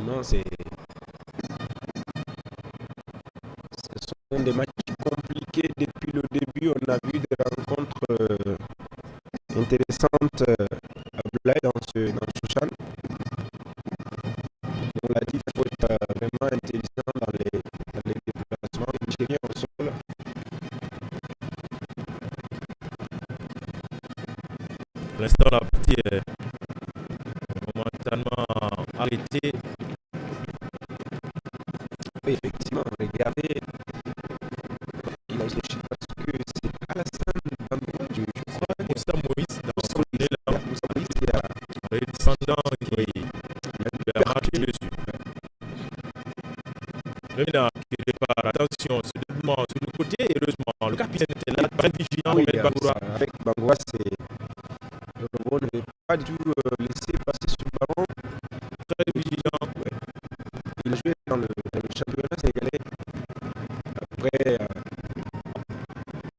effectivement, ce sont des matchs compliqués depuis le début. On a vu des rencontres intéressantes à Blaye dans ce chan. On l'a dit, il faut être vraiment intelligent dans les déplacements. Les Nigériens au sol. Pour l'instant, la partie est momentanément arrêtée. Oui, effectivement, regardez. Il a aussi parce que c'est Alassane Bangoua, je crois. Moussa Moïse, dans son nez là, Moussa Moïse qui a le descendant qui il a marqué dessus. Même là, qui répare, attention, ce développement sur le côté, heureusement, le capitaine était là, très vigilant, oui, Mohamed Bangoura. avec Bangoua, le robot ne veut pas du tout laisser passer ce ballon. Très vigilant. Ouais. Il a joué dans le championnat sénégalais après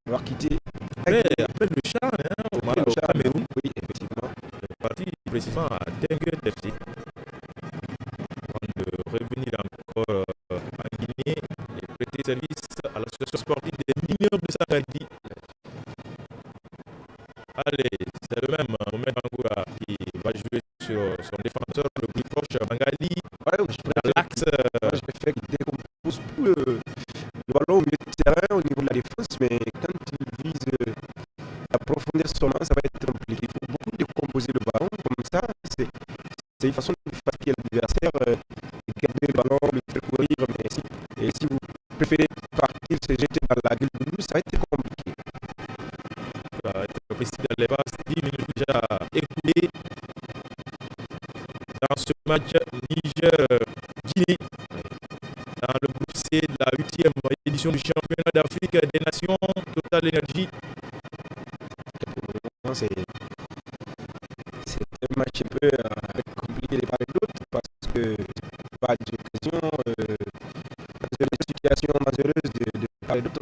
avoir quitté. Après le chat, au Cameroun, oui, effectivement. il est parti précisément à Dengue FC. Avant de revenir encore en Guinée et prêter service à l'association sportive des mineurs de Saint-Denis. Allez, c'est le même Mohamed Bangoura qui va jouer sur son défenseur le plus proche, Mangali, dans l'axe. Je préfère qu'il décompose tout le ballon au milieu de terrain au niveau de la défense, mais quand il vise la profondeur seulement, ça va être compliqué. Il faut beaucoup décomposer le ballon, comme ça, c'est une façon de fatiguer l'adversaire, garder le ballon, le faire courir, mais si vous préférez partir, se jeter dans la gueule de nous, ça va être compliqué. Ça va être précis dans les passes, 10 minutes déjà écoulées dans ce match Niger-Guinée. Dans le groupe C de la 8e édition du championnat d'Afrique des Nations, Total Energy. C'est un match un peu compliqué de part et d'autre parce que pas d'occasion, des situations malheureuses de part et d'autre.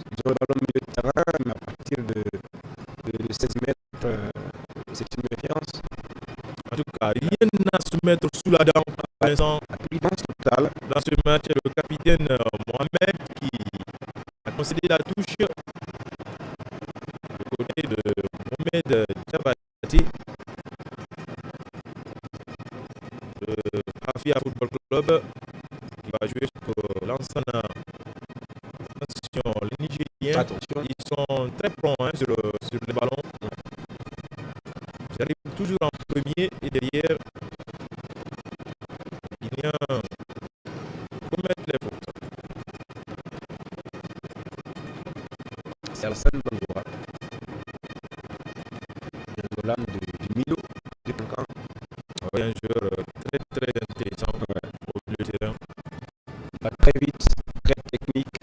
Ils ont le ballon au milieu de terrain, mais à partir de 16 mètres, c'est une méfiance. En tout cas, rien à se mettre sous la dent pour l'instant. Dans ce match, le capitaine Mohamed qui a concédé la touche du côté de Mohamed Diabati de Afia Football Club qui va jouer pour l'ensemble. Attention, les Nigériens, ils sont très prompts sur les ballons. Ils arrivent toujours en premier et derrière, il y a commettre les fautes. C'est Alassane Bangoura, un Hollande du Milo, de Cancan. Oui, un joueur très très intéressant au milieu de terrain. Pas très vite, très technique.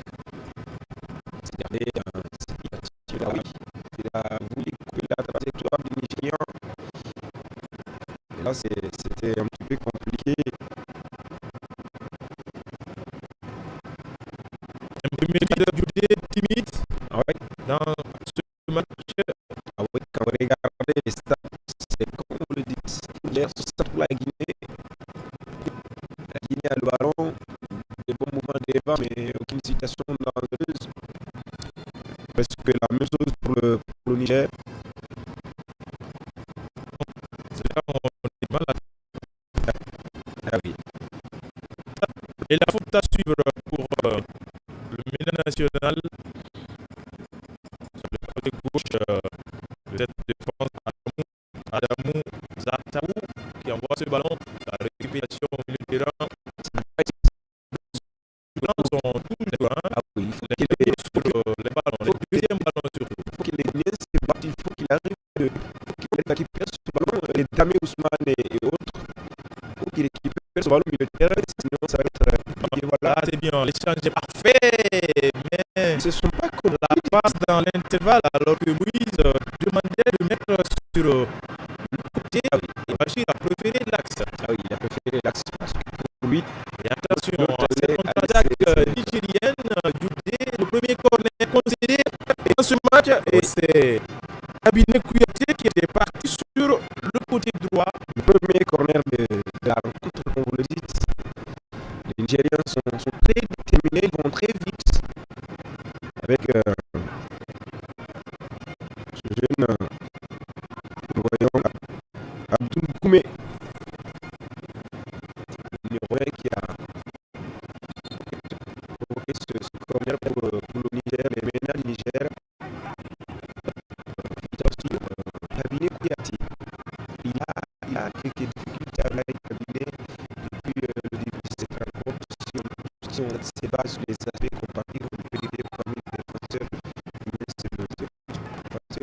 Il a voulu couper la trajectoire du Nigérian. Et là, c'était un petit peu compliqué. Un premier leader du timide dans ce match. Ah oui, quand vous regardez les stats, c'est comme vous le dites, hier, c'est pour la Guinée. La Guinée a le ballon, des bons mouvements devant, mais aucune situation dangereuse. Parce que la même chose pour le Niger. C'est là où on est mal à... Ah oui. Et la faute à suivre pour le milieu national. Sur le côté gauche de cette défense, Adamou Zataou qui envoie ce ballon. La récupération au milieu de terrain. Sont tous les ballons. Ah oui, il faut les ballons, les deuxièmes ballons surtout. Il faut qu'il ait bien ses battes, il faut qu'il arrive, qu'il récupère ce ballon, les Damé Ousmane et autres. Il faut qu'il récupère ce ballon au milieu de terrain, sinon ça va être compliqué. Voilà. Ah, c'est bien, l'échange est parfait, mais ce ne sont pas comme la passe dans l'intervalle alors que Louise demandait de mettre sur le côté. Et Bachir a préféré l'axe. Ah oui, il a préféré l'axe parce que pour lui. Et attention, cette contre-attaque nigérienne, le premier corner concédé dans ce match, et c'est Abiné Kouyaté qui était parti sur le côté droit. Le premier corner de la rencontre, comme vous le dites, Nigériens sont très déterminés, ils vont très vite avec ce jeune, nous voyons Abdoul Koumé, le Nigérien qui a provoqué ce corner pour le Niger, les ménages du Niger. Cabinet Kouyaté, il a quelques difficultés avec Cabinet depuis le début de cette rencontre. Si on se base sur les aspects comparatifs, on peut dire parmi les défenseurs, c'est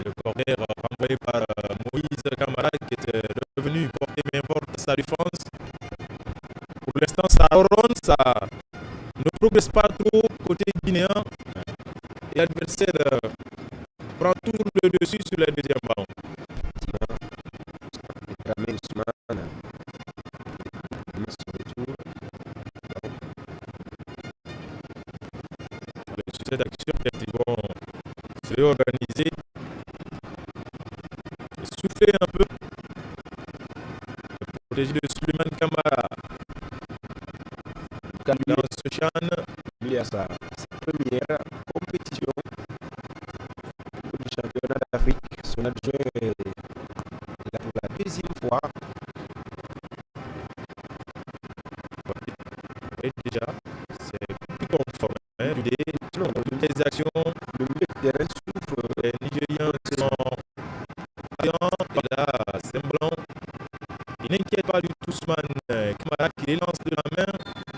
le corner renvoyé par Moïse Camara qui était revenu porter main forte sa défense. Pour l'instant, ça ronronne, ça ne progresse pas trop côté guinéen. Et l'adversaire prend toujours le dessus sur le deuxième ballon. Sur cette action, ils vont se réorganiser, souffler un peu, protéger de Suleiman Kamara. Dans ce chan, il y a sa première compétition du championnat d'Afrique. Son adjoint est là pour la deuxième fois. Et déjà, c'est plus conforme. Toutes les actions, le milieu de terrain souffre. Les Nigériens sont vaillants, il a semblant. Il n'inquiète pas du tout Ousmane Kamara qui les lance de la main.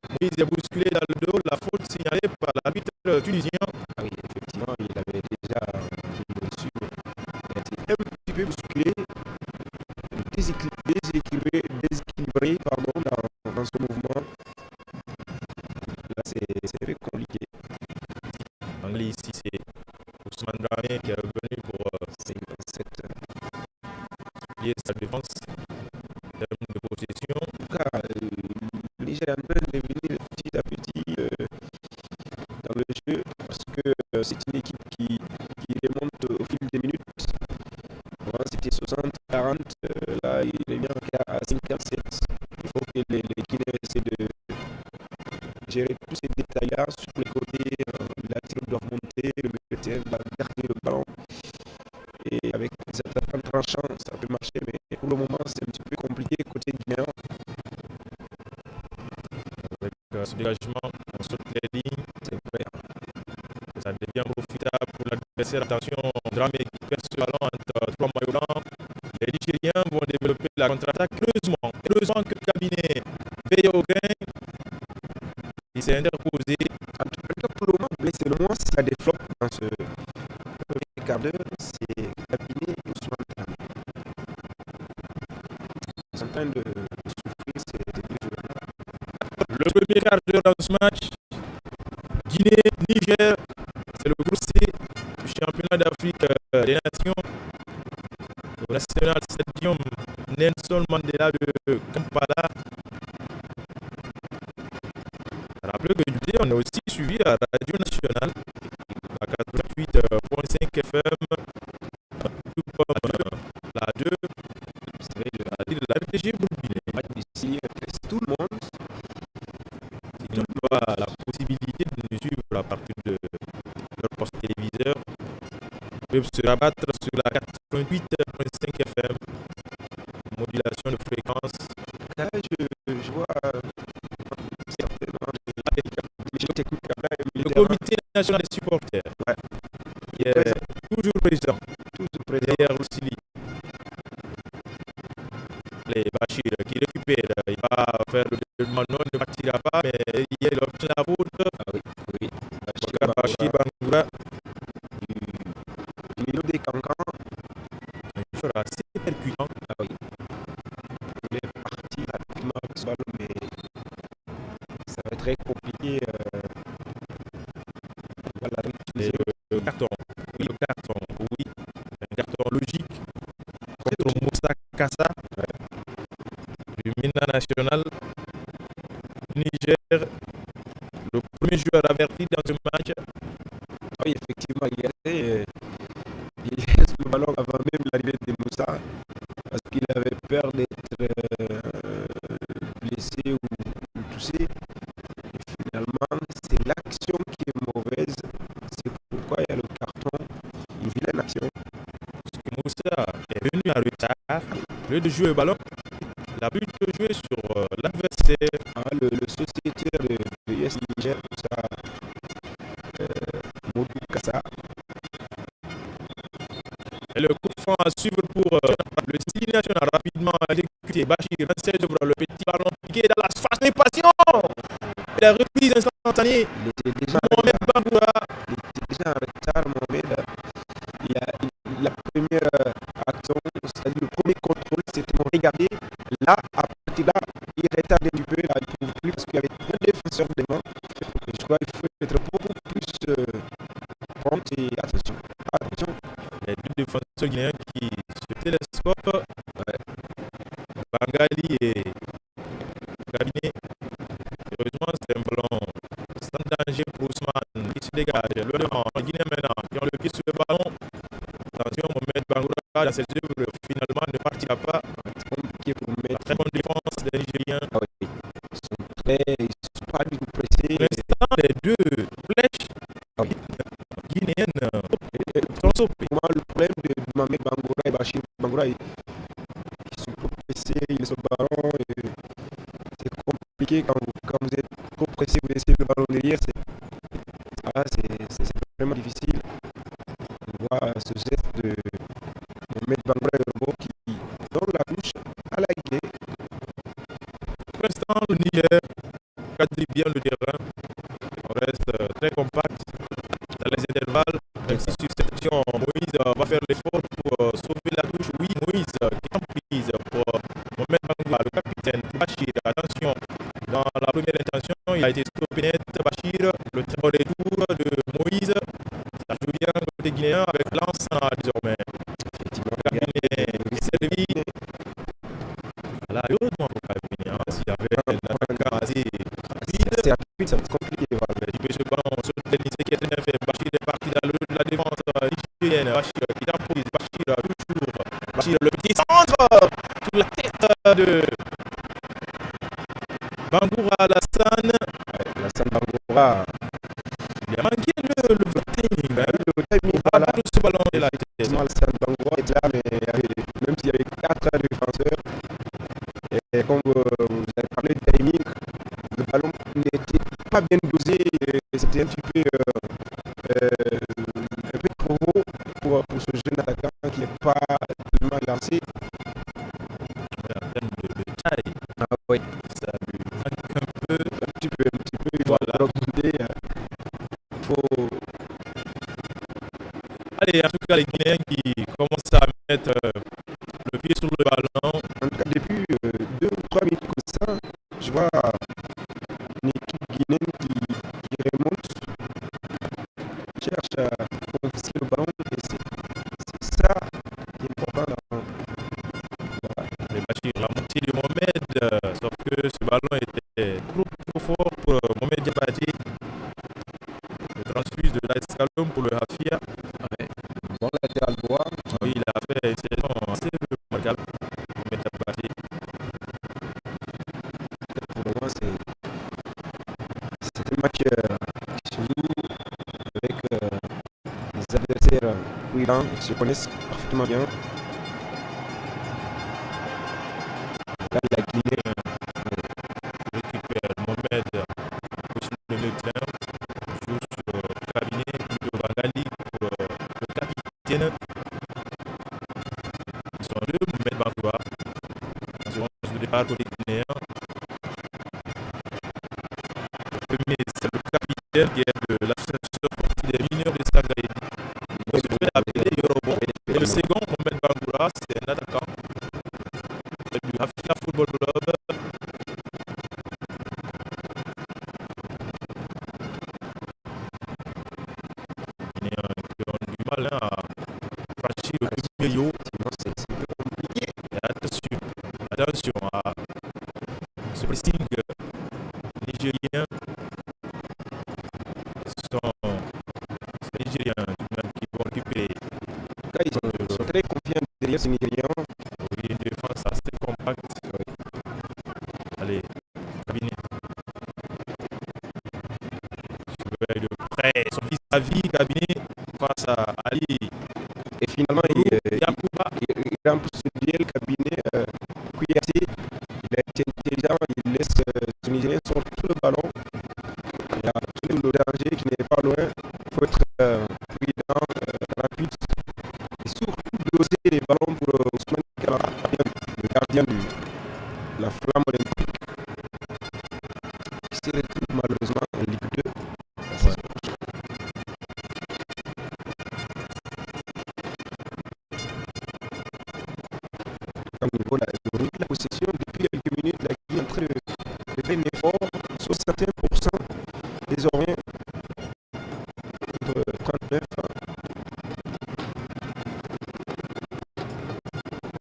Moïse est bousculé dans le dos, la faute signalée par l'arbitre tunisien. Ah oui, effectivement, il avait déjà reçu. Il a été un petit peu bousculé, déséquilibré dans son mouvement. Là, c'est très compliqué. Anglais ici, c'est Ousmane Dramé qui est revenu pour lier sa défense en termes de possession. En tout cas, le Niger est en train de revenir petit à petit dans le jeu parce que c'est une équipe qui remonte au fil des minutes. Avant, c'était 60-40, là, il est bien à 57. Il faut que les Guinéens essaient de gérer tous ces détails-là sur les côtés. La tir doit remonter, le milieu doit garder le ballon. Et avec des attaquants tranchants, ça peut marcher, mais pour le moment, c'est un petit peu compliqué côté guinéen. Avec ce dégagement, on saute les lignes. C'est vrai. Ça devient profitable pour l'adversaire. Attention, Dramé qui perd ce ballon entre trois maillots blancs. Les Nigériens vont développer la contre-attaque. Heureusement que le cabinet veille au grain. Il s'est interposé. En tout cas, pour le moment, selon moi, s'il y a des flops dans ce premier quart d'heure, c'est cabinet et Ousmane Dramé. Ils sont en train de souffrir ces deux joueurs. Le premier quart d'heure dans ce match, Guinée, Niger, c'est le groupe C du championnat d'Afrique des Nations. Le National Stadium Nelson Mandela de Kampala. Rappelez que jeudi, on est aussi suivi à la Radio Nationale, à 88.5 FM, tout comme la 2, la RTG Bourguinet. Ici, tout le monde. Ils n'ont pas la possibilité de nous suivre à partir de leur poste téléviseur. Ils peuvent se rabattre sur la 88.5 FM, modulation de fréquence. Là, je vois certainement le comité national des supporters, ouais, qui est toujours présent derrière Roussili. Les Bachir qui récupère, il va faire le développement, non, il ne partira pas, mais il obtient la faute. Ah oui, oui. Bachir Bangoura. Du milieu des cancans. Un joueur assez percutant. Ah oui. Il est parti rapidement avec ce ballon, mais ça va être très compliqué. Voilà, le carton. Oui, le carton, oui. Un carton logique contre Moussa Kassa. Ouais. Du Mina National. Niger, le premier joueur averti dans ce match. Oui, effectivement, il laisse le ballon avant même l'arrivée de Moussa parce qu'il avait peur d'être blessé ou toussé. de jouer le ballon. Il a pu jouer sur l'adversaire. Le sociétaire de US Niger, ça, Modou Kassa. Et le coup franc à suivre pour le style national rapidement exécuté. Bachir, 26 over, le petit ballon piqué dans la surface de passion. Et la reprise instantanée. Il était déjà Mohamed Bangoura. en retard, Mohamed. La première action, c'est-à-dire le premier contrôle, c'était de regarder. Là, à partir de là, il retardait un petit peu, là, il ne pouvait plus parce qu'il y avait trop de défenseurs devant. Et je crois qu'il faut être beaucoup plus prompt et attention. Il y a deux défenseurs guinéens qui se télescopent. Ouais. Bangali et Cabinet. Heureusement, c'est un ballon sans danger pour Ousmane. Il se dégage. Le devant, le Guinéen maintenant, qui ont le pied sur le ballon. Attention, Mohamed Bangoura, dans ses œuvres, finalement, ne partira pas. C'est compliqué pour mettre. La très bonne défense des Nigériens. Ah oui. Ils sont pas du tout pressés. Pour l'instant, les deux flèches guinéennes sont saupées. Moi, le problème de Mohamed Bangoura et Bachir Bangoura, ils sont trop pressés, ils laissent le ballon. C'est compliqué quand vous êtes trop pressé, vous laissez le ballon derrière. C'est vraiment difficile. On voit ce geste de Mohamed Bangoura et Robo qui donne la touche à la Guinée. Pour l'instant, le Niger quadrille bien le terrain. On reste très compact dans les intervalles. Même si sur cette action, Moïse va faire l'effort pour sauver la touche. Oui, Moïse qui est en prise pour Mohamed Bangoura, le capitaine Bachir. Attention, dans la première intention, il a été stoppé net. Bachir, le très bon retour de Moïse. Ça joue bien côté guinéen avec l'ensemble désormais. Effectivement, Cabinet servi. Là, heureusement pour Cabinet. S'il y avait un attaquant assez rapide, c'est rapide, ça va être compliqué. il peut se prendre sur le tennis qui est très bien fait. Bachir est parti dans le de la défense nigérienne. Bachir qui est en prise. Bachir toujours. Bachir, le petit centre sur la tête de Bangoura Alassane. Alassane Bangoura. Il a manqué le timing. Le timing, voilà. Ce ballon est là. Alassane Bangoura est là, mais même s'il y avait 4 défenseurs, et comme vous avez parlé de timing, le ballon n'était pas bien dosé, c'était un petit peu trop haut pour ce jeune attaquant qui n'est pas tellement lancé. En termes de taille, Oui. ça lui manque un petit peu, il faut remonter. Allez, en tout cas, les Guinéens qui commencent à mettre le pied sur le ballon. En tout cas, depuis 2 ou 3 minutes comme ça, je vois une équipe guinéenne qui remonte, cherche à confisquer le ballon, et c'est ça qui est important. Les Bachir, la montée de Mohamed, sauf que ce ballon était trop fort pour Mohamed Diabati. Le transfuse de l'Escalon pour le Hafia. Ouais. Bon latéral droit. Oui, il a fait une saison assez remarquable. Mohamed Diabati. Pour le moment, c'est un match qui se joue avec des adversaires brillants qui se connaissent parfaitement bien. Là, la Guinée récupère Mohamed sur le milieu de terrain, joue sur Cabinet, plutôt Bangali pour le capitaine. Ils sont deux, Mohamed Bangoura. Sur le départ côté guinéen. Le premier, c'est le capitaine qui est de l'association sportive des mineurs de Sangaï. Il se fait appeler Yorobo. Et le second, Mohamed Bangoura, c'est un attaquant du Hafia Football Club. Qui ont du mal à franchir le premier yo. Et attention à ce pressing nigérien. Ce sont ces Nigériens qui vont occuper. Ils sont très confiants derrière ces Nigériens. Oui, une défense assez compacte. Allez, Cabinet. Surveille de près son vis-à-vis, Cabinet, face à Ali. Et finalement, il remporte ce duel. Cabinet Flamme Olympique qui se retrouve malheureusement en Ligue 2. Au niveau de la possession, depuis quelques minutes, la Guinée est en train de faire un effort, 61% désormais contre 39. En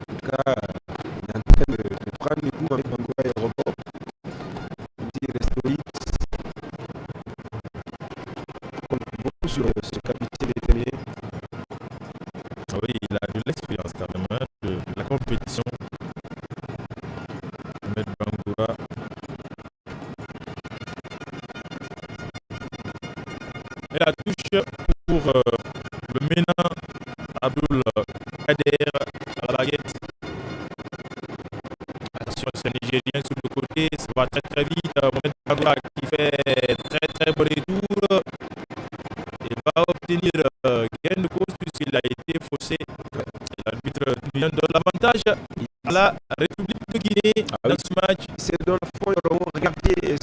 tout cas, il est en train de prendre le coup avec Bangoua et Robot. Il reste solide. On compte beaucoup sur ce capitaine déterminé. Oui, il a de l'expérience quand même hein, de la compétition. Ahmed Bangoura. Et la touche pour le Ménin Abdul Kader à la baguette. Attention, c'est un Nigérien sur le côté, ça va très très vite. Mohamed Bangoura qui fait très bon retour. Il va obtenir gain de cause puisqu'il a été faussé. L'arbitre vient de l'avantage à la République de Guinée dans ce match. C'est dans le fond, regardez,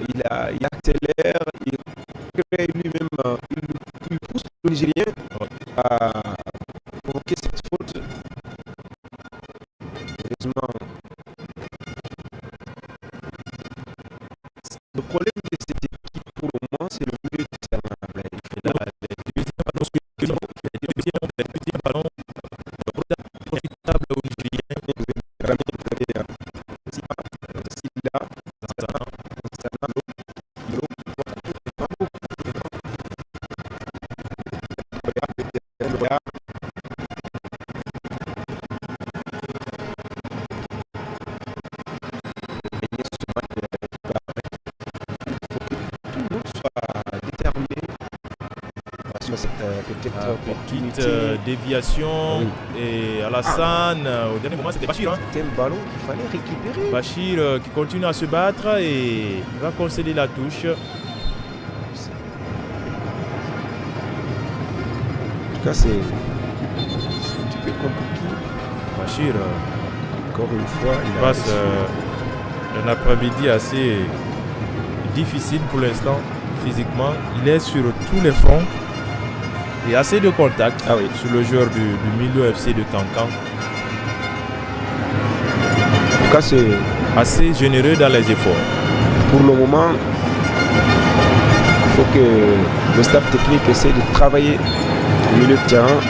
il accélère, il crée lui-même, il pousse le Nigérien à provoquer cette faute. Heureusement, le problème de cette équipe pour le moment, c'est le milieu de terrain. Les deuxièmes ballons profitables au Nigérien. Petite déviation et Alassane au dernier moment c'était Bachir. C'était un ballon qu'il fallait récupérer. Bachir qui continue à se battre et va concéder la touche. En tout cas c'est un petit peu compliqué. Bachir encore une fois il passe un après-midi assez difficile pour l'instant physiquement. Il est sur tous les fronts. Il y a assez de contact sur le joueur du milieu FC de Cancan. En tout cas, c'est assez généreux dans les efforts. Pour le moment, il faut que le staff technique essaie de travailler au milieu de terrain.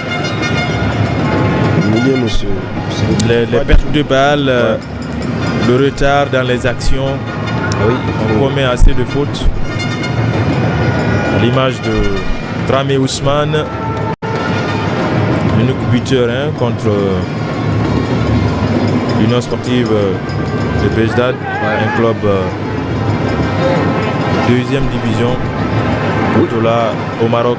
Le milieu ne se les pertes de balles, le retard dans les actions. On commet assez de fautes. À l'image de Dramé Ousmane, unique buteur contre l'Union sportive de Bejdad, un club deuxième division au Maroc.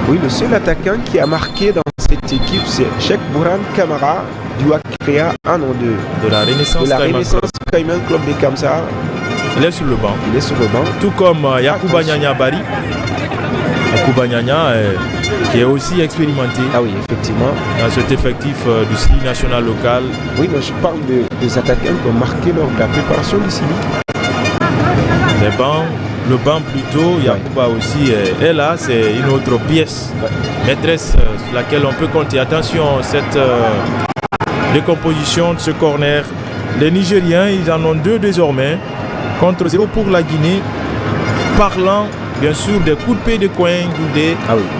Oui, le seul attaquant qui a marqué dans cette équipe, c'est Cheikh Bouran Kamara du Akrea 1 en 2. De la Renaissance Caïman Club de Kamsa. Il est sur le banc. Il est sur le banc. Tout comme Yacouba Nyanya Bari. Yacouba Nyanya qui est aussi expérimenté. Ah oui, effectivement. Dans cet effectif du CILI national local. Oui, mais je parle des attaquants qui ont marqué lors de la préparation du CILI. Les bancs. Le banc plutôt, Yacouba aussi est là, c'est une autre pièce maîtresse sur laquelle on peut compter. Attention, cette décomposition de ce corner. Les Nigériens, ils en ont 2 désormais, contre 0 pour la Guinée. Parlant bien sûr des coups de pied de coin, Goudé.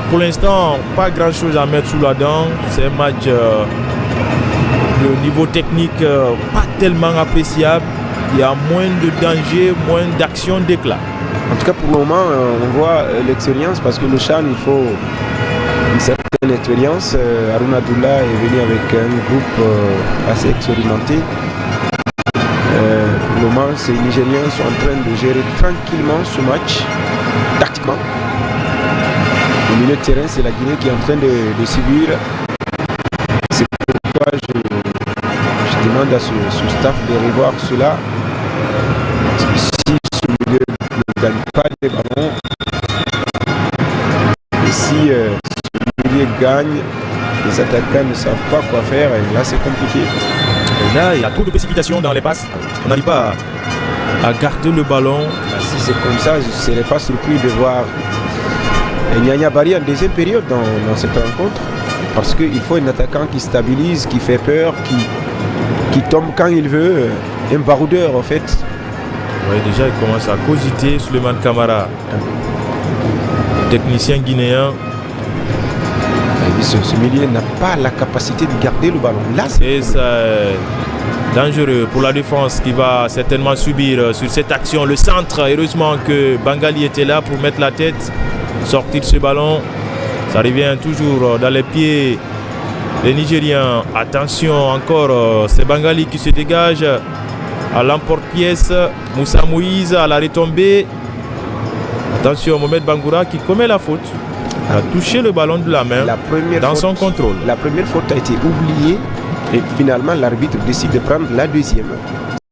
Pour l'instant, pas grand chose à mettre sous la dent. C'est un match de niveau technique pas tellement appréciable. Il y a moins de danger, moins d'action d'éclat. En tout cas, pour le moment, on voit l'expérience parce que le Chan, il faut une certaine expérience. Haroun Abdullah est venu avec un groupe assez expérimenté. Pour le moment, ces Nigériens sont en train de gérer tranquillement ce match, tactiquement. Au milieu de terrain, c'est la Guinée qui est en train de subir. C'est pourquoi je demande à ce staff de revoir cela. Si ce milieu ne gagne pas les ballons, et si ce milieu gagne, les attaquants ne savent pas quoi faire, et là c'est compliqué. Et là, il y a trop de précipitation dans les passes. On n'arrive pas à garder le ballon. Si c'est comme ça, je ne serais pas surpris de voir Nyanya Bari en deuxième période dans cette rencontre. Parce qu'il faut un attaquant qui stabilise, qui fait peur, qui tombe quand il veut. Un baroudeur en fait. Oui, déjà il commence à cogiter. Souleymane Camara, technicien guinéen. Ce milieu n'a pas la capacité de garder le ballon. Là, et c'est dangereux pour la défense qui va certainement subir sur cette action. Le centre, heureusement que Bangali était là pour mettre la tête, sortir ce ballon. Ça revient toujours dans les pieds des Nigériens. Attention encore, c'est Bangali qui se dégage à l'emporte-pièce. Moussa Moïse à la retombée. Attention, Mohamed Bangoura qui commet la faute. Il a touché le ballon de la main dans son contrôle. La première faute a été oubliée et finalement l'arbitre décide de prendre la deuxième.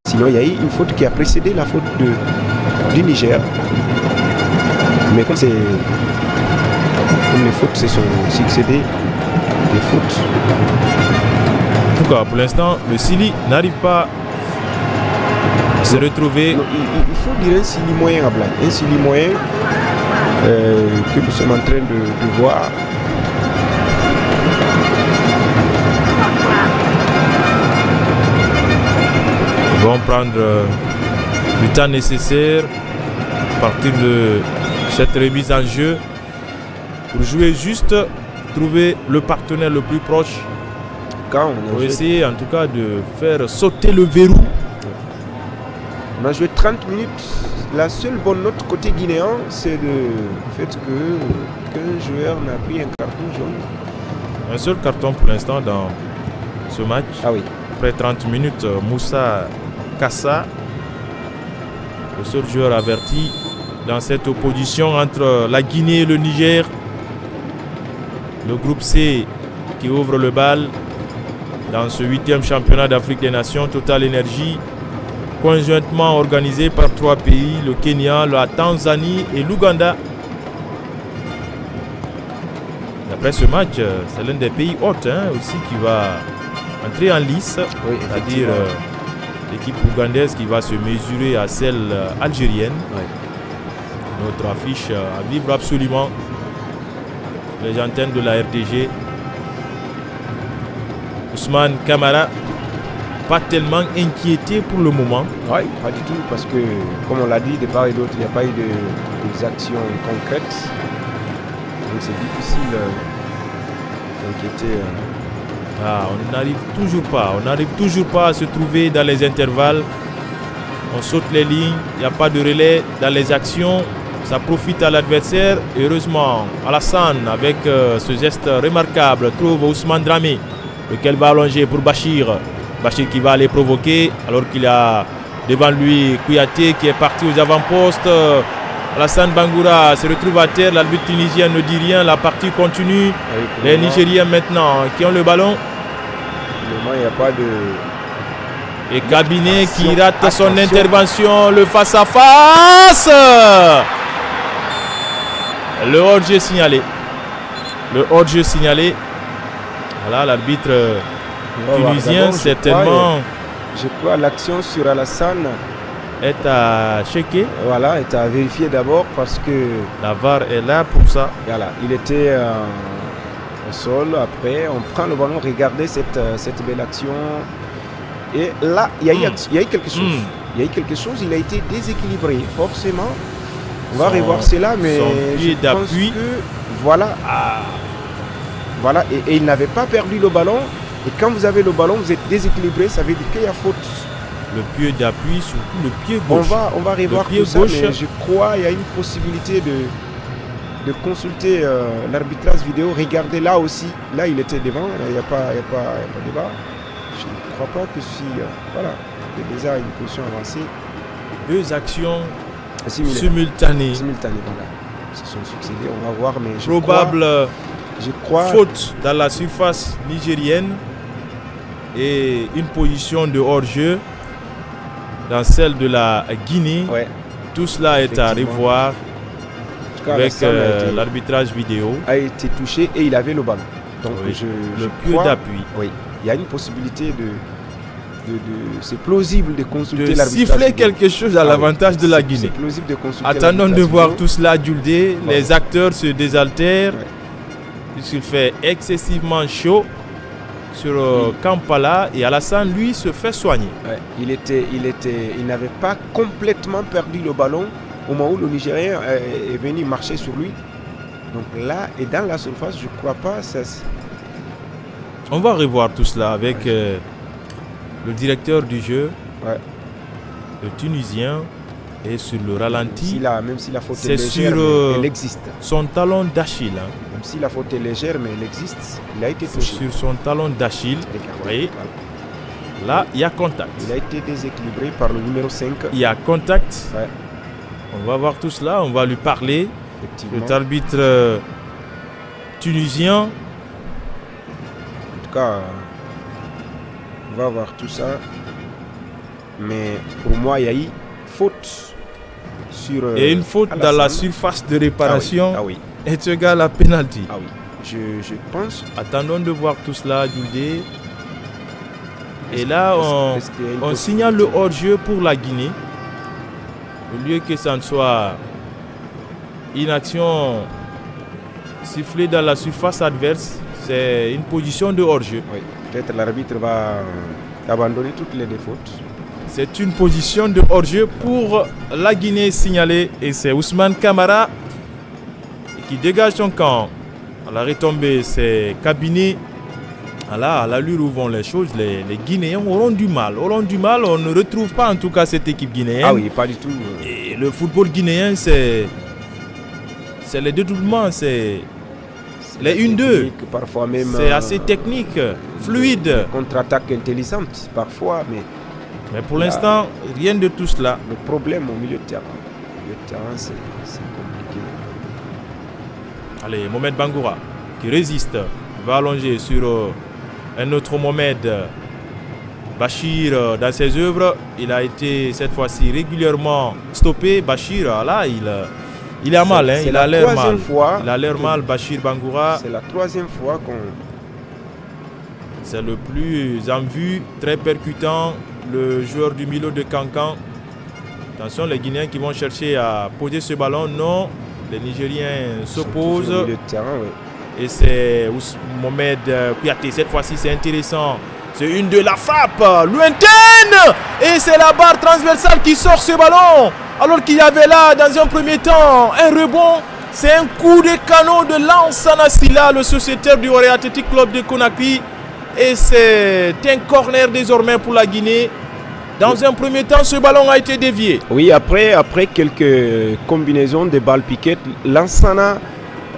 Sinon il y a eu une faute qui a précédé la faute du Niger. Mais comme les fautes se sont succédées, les fautes. En tout cas, pour l'instant, le Sili n'arrive pas à se retrouver. Non, il faut dire un Sili moyen à Blague. Un Sili moyen que nous sommes en train de voir. Ils vont prendre le temps nécessaire à partir de cette remise en jeu pour jouer juste, trouver le partenaire le plus proche pour essayer en tout cas de faire sauter le verrou. On a joué 30 minutes. La seule bonne note côté guinéen, c'est le fait qu'un joueur n'a pris un carton jaune. Un seul carton pour l'instant dans ce match. Ah oui. Après 30 minutes, Moussa Kassa, le seul joueur averti dans cette opposition entre la Guinée et le Niger. Le groupe C qui ouvre le bal dans ce 8e championnat d'Afrique des Nations, Total Energy, conjointement organisé par 3 pays, le Kenya, la Tanzanie et l'Ouganda. Après ce match, c'est l'un des pays hôtes aussi qui va entrer en lice, oui, c'est-à-dire l'équipe ougandaise qui va se mesurer à celle algérienne. Oui. Notre affiche à vivre absolument. Les antennes de la RTG. Ousmane Camara, pas tellement inquiété pour le moment. Oui, pas du tout, parce que, comme on l'a dit, de part et d'autre, il n'y a pas eu des actions concrètes. Donc c'est difficile d'inquiéter. On n'arrive toujours pas à se trouver dans les intervalles. On saute les lignes, il n'y a pas de relais dans les actions. Ça profite à l'adversaire. Heureusement, Alassane, avec ce geste remarquable, trouve Ousmane Dramé, lequel va allonger pour Bachir. Bachir qui va aller provoquer, alors qu'il a devant lui Kouyaté qui est parti aux avant-postes. Alassane Bangoura se retrouve à terre. L'arbitre tunisien ne dit rien. La partie continue. Les Nigériens maintenant qui ont le ballon. Pour le moment, il n'y a pas de... Et Cabinet qui rate son intervention. Le face-à-face. Le hors-jeu signalé. Voilà l'arbitre tunisien certainement. Je crois l'action sur Alassane est à checker. Voilà, est à vérifier d'abord parce que la VAR est là pour ça. Voilà, il était au sol. Après, on prend le ballon, regardez cette belle action. Et là, il y a eu quelque chose. Il y a eu quelque chose, il a été déséquilibré. Forcément, on va revoir cela, mais je pense que voilà. Voilà, et il n'avait pas perdu le ballon. Et quand vous avez le ballon, vous êtes déséquilibré, ça veut dire qu'il y a faute. Le pied d'appui, surtout le pied gauche. On va revoir tout ça, mais je crois qu'il y a une possibilité de consulter l'arbitrage vidéo. Regardez là aussi, là il était devant, il n'y a pas débat. Je ne crois pas que si, voilà, il y a déjà une position avancée. 2 actions simultanées. Voilà. Se sont succédés, on va voir, mais je crois faute dans la surface nigérienne et une position de hors-jeu dans celle de la Guinée. Ouais. Tout cela est à revoir avec l'arbitrage vidéo. A été touché et il avait le ballon. Donc le pied d'appui. Oui, il y a une possibilité c'est plausible de consulter de l'arbitrage. siffler quelque chose à l'avantage de la Guinée. C'est plausible de consulter Attendons de l'arbitrage. voir tout cela, Djuldé. Ouais. Les acteurs se désaltèrent. Ouais. Puisqu'il fait excessivement chaud sur Kampala et Alassane, lui, se fait soigner. Ouais, il n'avait pas complètement perdu le ballon au moment où le Nigérien est venu marcher sur lui. Donc là, et dans la surface, je ne crois pas. On va revoir tout cela avec le directeur du jeu, le Tunisien, et sur le ralenti. Même si la faute c'est est légère, sur elle existe. Son talon d'Achille. Hein. Même si la faute est légère, mais elle existe, il a été touché. Sur son talon d'Achille. Vous voyez, là, il y a contact. Il a été déséquilibré par le numéro 5. Il y a contact. Ouais. On va voir tout cela, on va lui parler. Cet arbitre tunisien. En tout cas, on va voir tout ça. Mais pour moi, il y a eu faute sur. Et une faute Alassane. dans la surface de réparation. Ah oui. Et tu gars la penalty. Ah oui. Je pense. Attendons de voir tout cela, Djuldé. Et là, on signale le hors-jeu pour la Guinée. Au lieu que ça ne soit une action sifflée dans la surface adverse, c'est une position de hors-jeu. Oui, peut-être l'arbitre va abandonner toutes les défautes. C'est une position de hors-jeu pour la Guinée signalée. Et c'est Ousmane Camara qui dégage son camp. À la retombée, c'est Kabiné. Là, à l'allure où vont les choses, les Guinéens auront du mal. On ne retrouve pas en tout cas cette équipe guinéenne. Ah oui, pas du tout. Et le football guinéen, c'est les détournements, c'est les 1-2. Parfois même. C'est assez technique, fluide. Contre-attaque intelligente, parfois, mais pour l'instant, rien de tout cela. Le problème au milieu de terrain. Au milieu de terrain, c'est compliqué. Allez, Mohamed Bangoura qui résiste. Il va allonger sur un autre Mohamed. Bachir, dans ses œuvres, il a été cette fois-ci régulièrement stoppé. Bachir, là, il a mal. Hein, il a l'air mal. Il a l'air mal, Bachir Bangoura. C'est la troisième fois qu'on... C'est le plus en vue, très percutant, le joueur du milieu de Cancan. Attention, les Guinéens qui vont chercher à poser ce ballon. Non, les Nigériens s'opposent. Au milieu de terrain, oui. Et c'est Mohamed Kouyaté. Cette fois-ci, c'est intéressant. C'est une de la frappe lointaine. Et c'est la barre transversale qui sort ce ballon. Alors qu'il y avait là, dans un premier temps, un rebond. C'est un coup de canon de Lansana Silla, le sociétaire du Warrior Athletic Club de Conakry. Et c'est un corner désormais pour la Guinée. Dans un premier temps, ce ballon a été dévié. Oui, après quelques combinaisons de balles piquettes, Lansana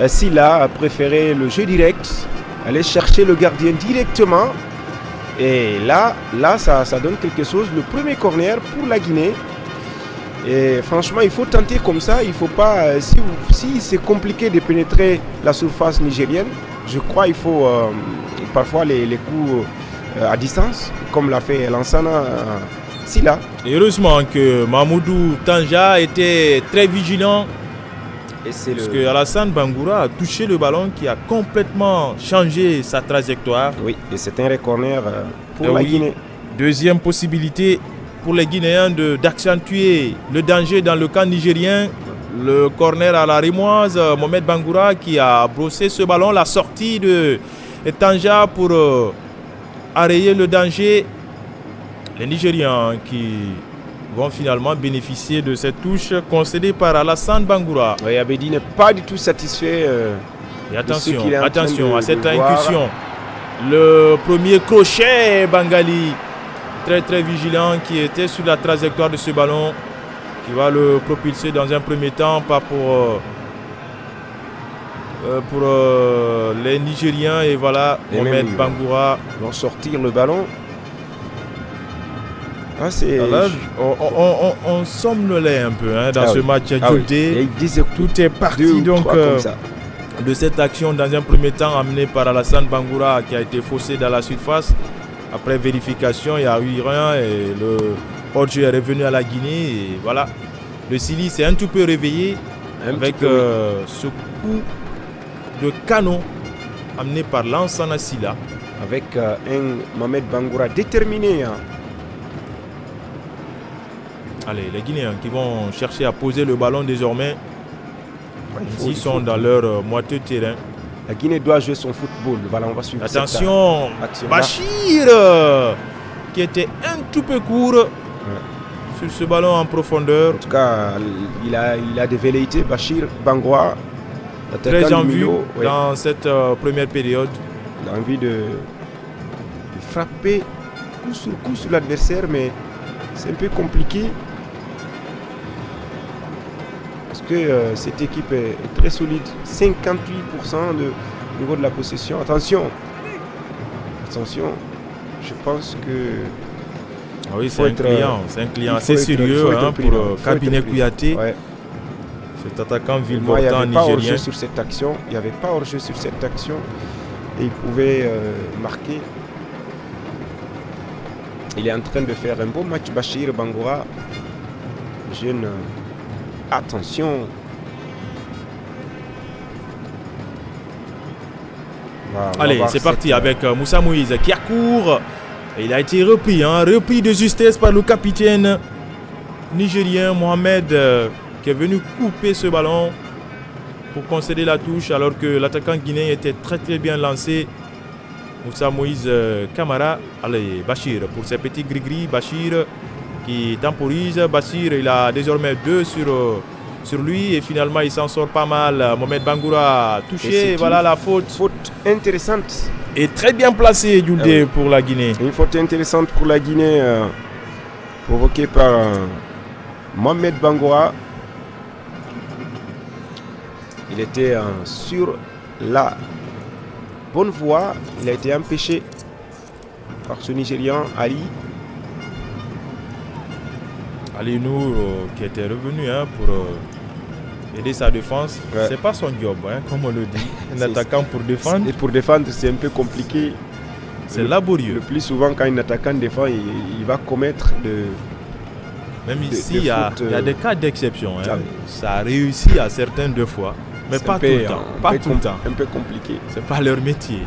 Silla a préféré le jeu direct, aller chercher le gardien directement. Et là ça donne quelque chose. Le premier corner pour la Guinée. Et franchement, il faut tenter comme ça. Il ne faut pas... Si c'est compliqué de pénétrer la surface nigérienne, je crois qu'il faut parfois les coups à distance, comme l'a fait Lansana Silla. Heureusement que Mamoudou Tanja était très vigilant. Parce que Alassane Bangoura a touché le ballon qui a complètement changé sa trajectoire. Oui, et c'est un corner pour la Guinée. Deuxième possibilité pour les Guinéens d'accentuer le danger dans le camp nigérien. Le corner à la rémoise, Mohamed Bangoura qui a brossé ce ballon, la sortie de Tanja pour arrayer le danger. Les Nigériens qui vont finalement bénéficier de cette touche concédée par Alassane Bangoura. Oui, Abedi n'est pas du tout satisfait. Et attention à cette incursion. Le premier crochet Bangali, très très vigilant, qui était sur la trajectoire de ce ballon, qui va le propulser dans un premier temps, pas pour les Nigériens. Et voilà, Mohamed Bangoura vont sortir le ballon. Ah, on somnolait un peu dans ce match. Tout est parti donc de cette action dans un premier temps amenée par Alassane Bangoura qui a été faussé dans la surface. Après vérification, il n'y a eu rien et le hors-jeu est revenu à la Guinée. Et voilà, le Sili s'est un tout peu réveillé avec ce coup de canon amené par Lansana Silla. Avec un Mohamed Bangoura déterminé Allez, les Guinéens qui vont chercher à poser le ballon désormais. Ils sont dans leur moitié de terrain. La Guinée doit jouer son football. Voilà, on va suivre. Attention, Bachir qui était un tout peu court sur ce ballon en profondeur. En tout cas, il a des velléités. Bachir Bangoura, très en vue dans cette première période. Il a envie de frapper coup sur l'adversaire, mais c'est un peu compliqué. Parce que cette équipe est très solide. 58% au niveau de la possession. Attention, je pense que... Ah oui, c'est un client assez sérieux pour Cabinet Kouyaté. Ouais. Cet attaquant virevoltant nigérien. Il n'y avait pas hors-jeu sur cette action. Et il pouvait marquer. Il est en train de faire un bon match, Bachir Bangoura. Jeune... Attention. Allez, c'est parti avec Moussa Moïse qui accourt. Et il a été repris de justesse par le capitaine nigérien Mohamed qui est venu couper ce ballon pour concéder la touche alors que l'attaquant guinéen était très très bien lancé. Moussa Moïse Camara. Allez, Bachir pour ses petits gris-gris. Bachir qui temporise. Bachir, il a désormais 2 sur lui et finalement il s'en sort pas mal. Mohamed Bangoura touché, voilà la faute. Faute intéressante. Et très bien placé, Djoudé, pour la Guinée. Une faute intéressante pour la Guinée provoquée par Mohamed Bangoura. Il était sur la bonne voie. Il a été empêché par ce Nigérian, Ali. Ali Nour qui était revenu pour aider sa défense. Ouais. C'est pas son job, comme on le dit. Un attaquant pour défendre. Et pour défendre, c'est un peu compliqué. C'est laborieux. Le plus souvent, quand un attaquant défend, il va commettre de... Même ici, il y a des cas d'exception. Ça a réussi à certains 2 fois. Mais pas tout le temps. Pas tout le temps. Un peu compliqué. C'est pas leur métier.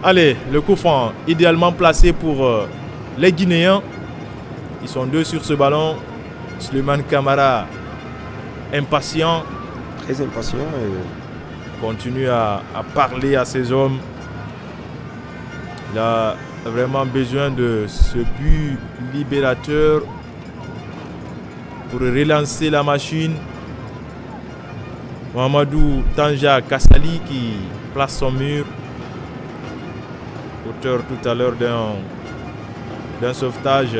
Allez, le coup franc idéalement placé pour les Guinéens. Ils sont 2 sur ce ballon. Suleiman Camara, impatient. Très impatient. Continue à parler à ses hommes. Il a vraiment besoin de ce but libérateur pour relancer la machine. Mohamedou Tanja Kassali qui place son mur. Auteur tout à l'heure d'un sauvetage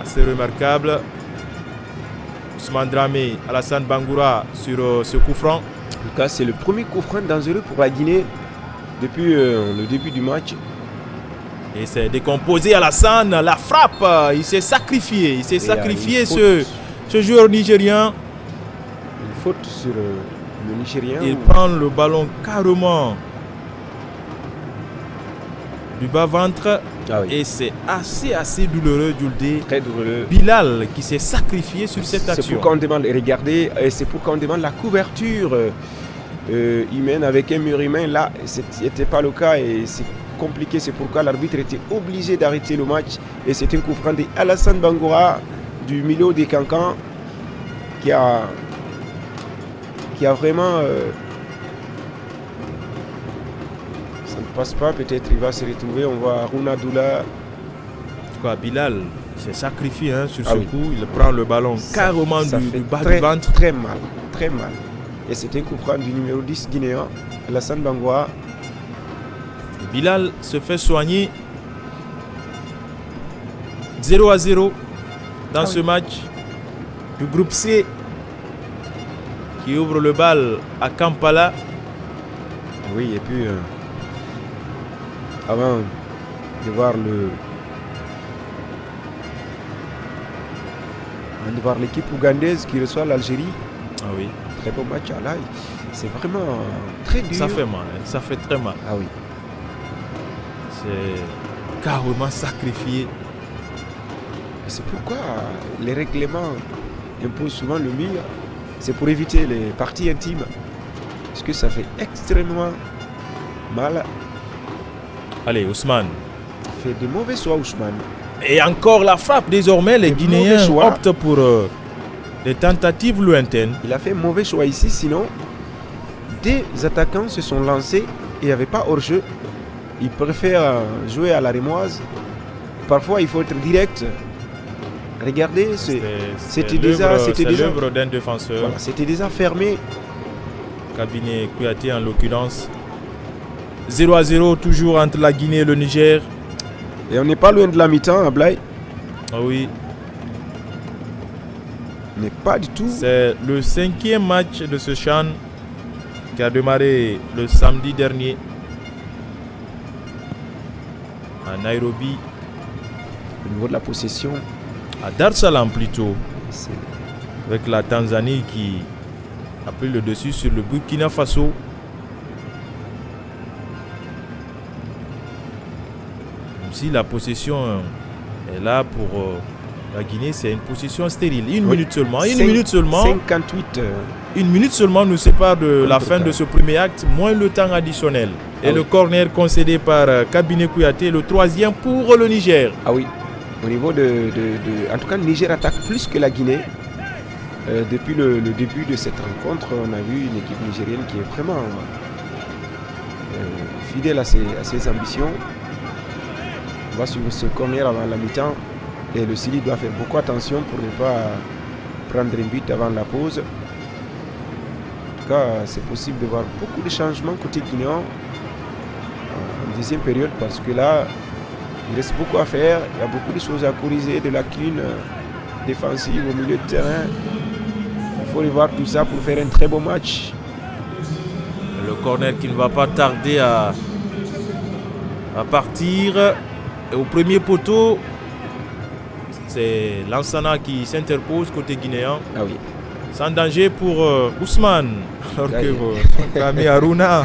assez remarquable. Ousmane Dramé, Alassane Bangoura sur ce coup franc. En tout cas, c'est le premier coup franc dangereux pour la Guinée depuis le début du match. Et c'est décomposé Alassane, la frappe, il s'est sacrifié. Ce joueur nigérien. Une faute sur le Nigérien. Il prend le ballon carrément du bas-ventre. Ah oui. Et c'est assez douloureux, Djoudé. Très douloureux. Bilal qui s'est sacrifié sur cette action. C'est pourquoi on demande, regardez, c'est pourquoi on demande la couverture humaine avec un mur humain. Là, ce n'était pas le cas et c'est compliqué. C'est pourquoi l'arbitre était obligé d'arrêter le match. Et c'est un coup franc d'Alassane Bangoura du milieu des Cancans qui a vraiment... ça ne passe pas, peut-être il va se retrouver. On voit Harouna Doula. En tout cas, Bilal s'est sacrifié sur ce coup. Il prend le ballon carrément du bas du ventre. Très mal. Et c'était un coup franc du numéro 10 guinéen, Alassane Bangoura. Bilal se fait soigner. 0-0 dans ce match du groupe C qui ouvre le bal à Kampala. Oui, et puis avant de voir l'équipe ougandaise qui reçoit l'Algérie. Ah oui. Très beau match à l'ail. C'est vraiment très dur. Ça fait mal, ça fait très mal. Ah oui. C'est carrément sacrifié. C'est pourquoi les règlements imposent souvent le mur. C'est pour éviter les parties intimes. Parce que ça fait extrêmement mal. Allez, Ousmane. Il fait de mauvais choix, Ousmane. Et encore la frappe. Désormais, les Guinéens optent pour des tentatives lointaines. Il a fait un mauvais choix ici. Sinon, des attaquants se sont lancés et il n'y avait pas hors-jeu. Ils préfèrent jouer à la rémoise. Parfois, il faut être direct. Regardez, c'était déjà l'œuvre d'un défenseur. Voilà, c'était déjà fermé. Kabiné Kouyaté en l'occurrence. 0-0 toujours entre la Guinée et le Niger. Et on n'est pas loin de la mi-temps, Ablaye. Ah oui. On n'est pas du tout. C'est le 5e match de ce CHAN qui a démarré le samedi dernier à Nairobi. Au niveau de la possession. À Dar es Salaam plutôt. Avec la Tanzanie qui a pris le dessus sur le Burkina Faso. Même si la possession est là pour la Guinée, c'est une possession stérile. Une minute seulement. 58. Une minute seulement nous sépare de la fin de ce premier acte, moins le temps additionnel. Et le corner concédé par Kabiné Kouyaté, le 3e pour le Niger. Ah oui. Au niveau en tout cas, le Niger attaque plus que la Guinée. Depuis le début de cette rencontre, on a vu une équipe nigérienne qui est vraiment fidèle à ses ambitions. On va suivre ce corner avant la mi-temps. Et le Sili doit faire beaucoup attention pour ne pas prendre un but avant la pause. En tout cas, c'est possible de voir beaucoup de changements côté guinéen en deuxième période parce que là, il reste beaucoup à faire. Il y a beaucoup de choses à corriger, de lacunes défensives au milieu de terrain. Il faut revoir tout ça pour faire un très beau match. Le corner qui ne va pas tarder à partir. Et au premier poteau, c'est Lansana qui s'interpose côté guinéen. Ah oui. Sans danger pour Ousmane. Alors que son ami Aruna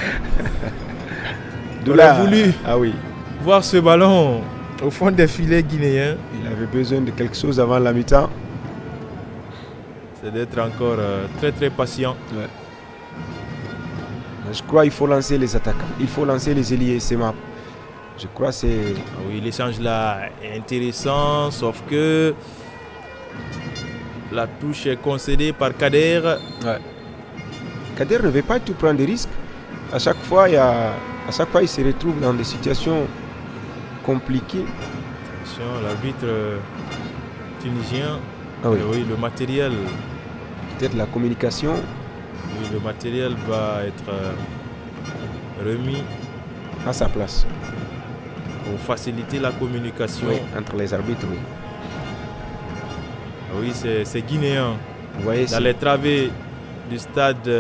aurait voulu voir ce ballon au fond des filets guinéens. Il avait besoin de quelque chose avant la mi-temps. C'est d'être encore très très patient. Ouais. Je crois qu'il faut lancer les attaquants. Il faut lancer les ailiers. Je crois que c'est... Ah oui, l'échange là est intéressant, sauf que la touche est concédée par Kader. Ouais. Kader ne veut pas tout prendre des risques. À chaque fois, il se retrouve dans des situations compliquées. Attention, l'arbitre tunisien. Ah oui. Oui, le matériel. Peut-être la communication. Oui, le matériel va être remis à sa place. Pour faciliter la communication entre les arbitres. Oui, oui, c'est guinéen. Vous voyez, dans les travées du stade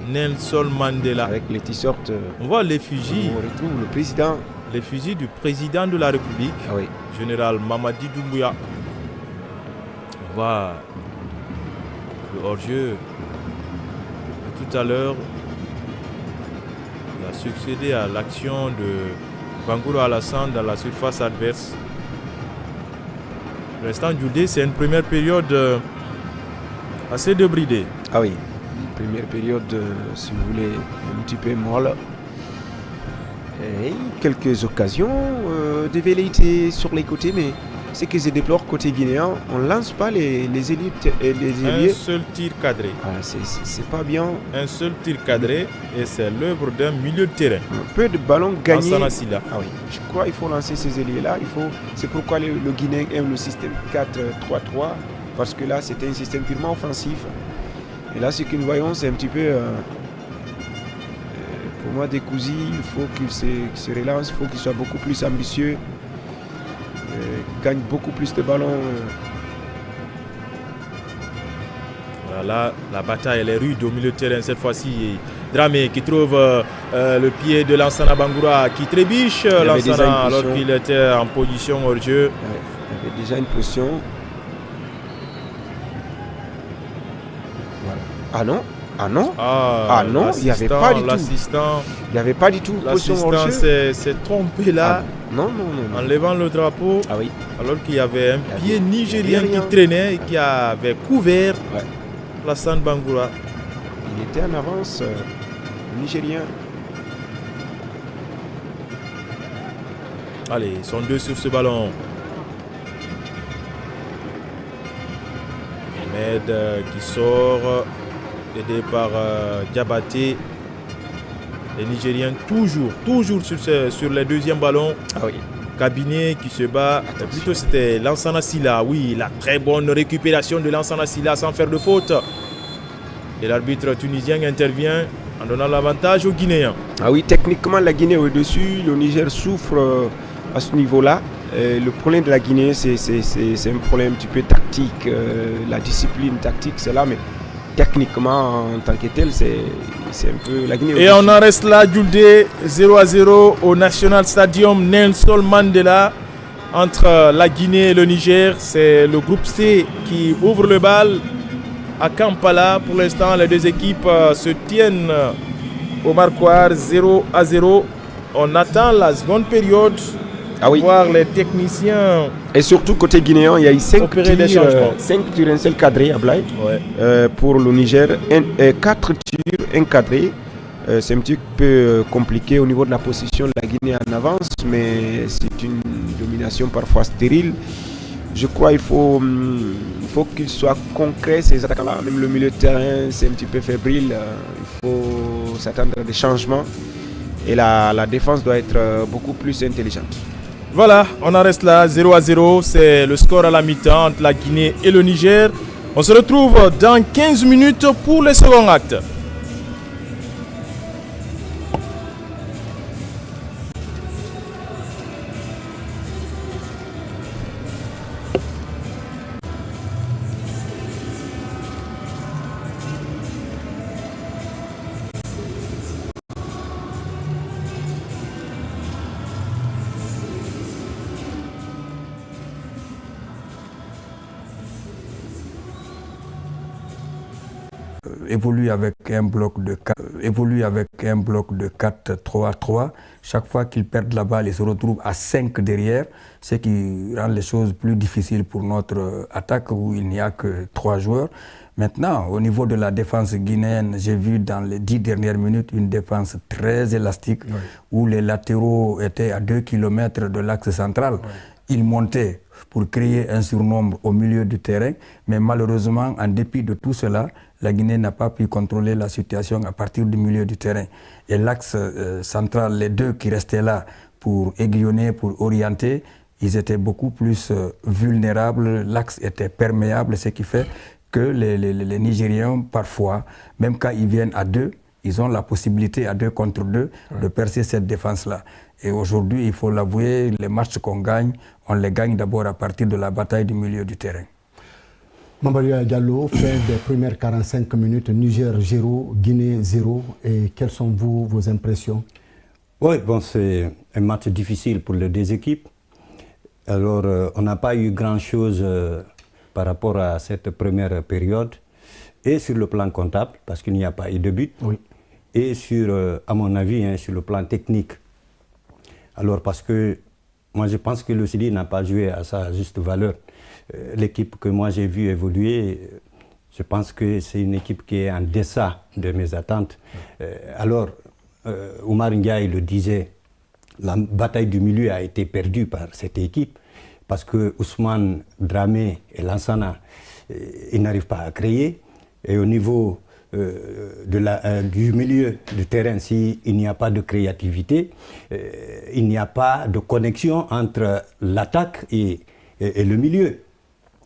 Nelson Mandela. Avec les t-shirts. On voit l'effigie. On retrouve le président. L'effigie du président de la République, général Mamadi Doumbouya. On voit le hors-jeu de tout à l'heure. Il a succédé à l'action de Bangoura Alassane dans la surface adverse. Pour l'instant, Djoudé, c'est une première période assez débridée. Ah oui, une première période, si vous voulez, un petit peu molle. Et quelques occasions de velléité sur les côtés, mais ce que je déplore côté guinéen, on ne lance pas les ailiers. Un seul tir cadré. Ah, c'est pas bien. Un seul tir cadré et c'est l'œuvre d'un milieu de terrain. Un peu de ballon gagné. Ah oui. Je crois qu'il faut lancer ces ailiers-là. C'est pourquoi le Guinéen aime le système 4-3-3, parce que là, c'était un système purement offensif. Et là, ce que nous voyons, c'est un petit peu... pour moi, Dekouzi, il faut qu'il se relance, il faut qu'il soit beaucoup plus ambitieux. Gagne beaucoup plus de ballons. Voilà, la bataille elle est rude au milieu de terrain cette fois-ci. Dramé qui trouve le pied de Lansana Bangoura qui trébiche Lansana alors qu'il était en position hors jeu. Il avait déjà une pression. Voilà. Ah non. Il n'y avait pas du tout. L'assistant. Il n'y avait pas du tout. L'assistant s'est trompé là. Non. En levant le drapeau. Ah oui. Alors qu'il y avait un pied nigérien qui traînait et qui avait couvert Lansana Bangoura. Il était en avance, nigérien. Allez, ils sont deux sur ce ballon. Ahmed qui sort, aidé par Diabaté. Les Nigériens toujours sur les deuxièmes ballons. Ah oui. Cabinet qui se bat. Plutôt c'était Lansana Silla. Oui, la très bonne récupération de Lansana Silla sans faire de faute. Et l'arbitre tunisien intervient en donnant l'avantage aux Guinéens. Ah oui, techniquement la Guinée est au-dessus. Le Niger souffre à ce niveau-là. Le problème de la Guinée, c'est un problème un petit peu tactique. La discipline tactique, c'est là, mais techniquement, en tant que tel, c'est un peu la Guinée. Et on en reste là, Djouldé, 0-0 au National Stadium Nelson Mandela entre la Guinée et le Niger. C'est le groupe C qui ouvre le bal à Kampala. Pour l'instant, les deux équipes se tiennent au marquoir 0-0. On attend la seconde période. Ah oui. Voir les techniciens. Et surtout côté guinéen, il y a eu 5 tirs, un seul cadré à Blaye. Ouais. Pour le Niger, 4 tirs encadrés. C'est un petit peu compliqué au niveau de la position de la Guinée en avance, mais c'est une domination parfois stérile. Je crois qu'il faut qu'ils soient concrets, ces attaquants-là. Même le milieu de terrain, c'est un petit peu fébrile. Il faut s'attendre à des changements. Et la défense doit être beaucoup plus intelligente. Voilà, on en reste là, 0-0. C'est le score à la mi-temps entre la Guinée et le Niger. On se retrouve dans 15 minutes pour le second acte. Évolue avec un bloc de 4-3-3. Chaque fois qu'ils perdent la balle, ils se retrouvent à 5 derrière, ce qui rend les choses plus difficiles pour notre attaque où il n'y a que 3 joueurs. Maintenant, au niveau de la défense guinéenne, j'ai vu dans les 10 dernières minutes une défense très élastique, oui, où les latéraux étaient à 2 km de l'axe central. Oui. Ils montaient pour créer un surnombre au milieu du terrain, mais malheureusement, en dépit de tout cela, la Guinée n'a pas pu contrôler la situation à partir du milieu du terrain. Et l'axe central, les deux qui restaient là pour aiguillonner, pour orienter, ils étaient beaucoup plus vulnérables, l'axe était perméable, ce qui fait que les Nigériens, parfois, même quand ils viennent à deux, ils ont la possibilité à 2 contre 2 de percer cette défense-là. Et aujourd'hui, il faut l'avouer, les matchs qu'on gagne, on les gagne d'abord à partir de la bataille du milieu du terrain. Mambalia Diallo, fin des premières 45 minutes, Niger 0, Guinée 0. Et quelles sont vos impressions? Oui, bon, c'est un match difficile pour les deux équipes. Alors, on n'a pas eu grand-chose par rapport à cette première période. Et sur le plan comptable, parce qu'il n'y a pas eu de but. Oui. Et sur, à mon avis, sur le plan technique. Alors, parce que moi, je pense que le Sili n'a pas joué à sa juste valeur. L'équipe que moi j'ai vue évoluer, je pense que c'est une équipe qui est en deçà de mes attentes. Alors, Oumar Ndiaye le disait, la bataille du milieu a été perdue par cette équipe parce que Ousmane Dramé et Lansana, ils n'arrivent pas à créer. Et au niveau du milieu du terrain, s'il n'y a pas de créativité, il n'y a pas de connexion entre l'attaque et le milieu.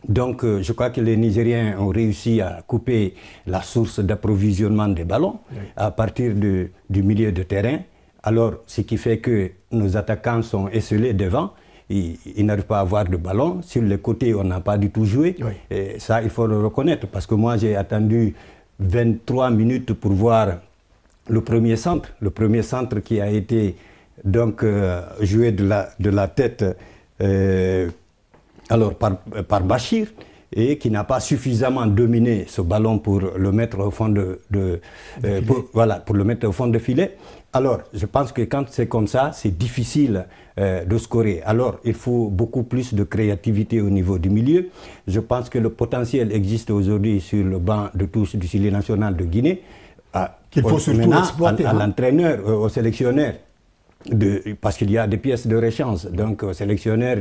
Donc je crois que les Nigériens ont réussi à couper la source d'approvisionnement des ballons à partir du milieu de terrain. Alors ce qui fait que nos attaquants sont esselés devant, ils n'arrivent pas à avoir de ballon. Sur les côtés, on n'a pas du tout joué. Oui. Et ça, il faut le reconnaître parce que moi j'ai attendu 23 minutes pour voir le premier centre qui a été donc joué de la tête alors par Bachir et qui n'a pas suffisamment dominé ce ballon pour le mettre au fond pour le mettre au fond de filet. Alors, je pense que quand c'est comme ça, c'est difficile de scorer. Alors, il faut beaucoup plus de créativité au niveau du milieu. Je pense que le potentiel existe aujourd'hui sur le banc de touche du Sili national de Guinée. Qu'il faut surtout exploiter. À l'entraîneur, au sélectionneur, parce qu'il y a des pièces de rechange, donc au sélectionneur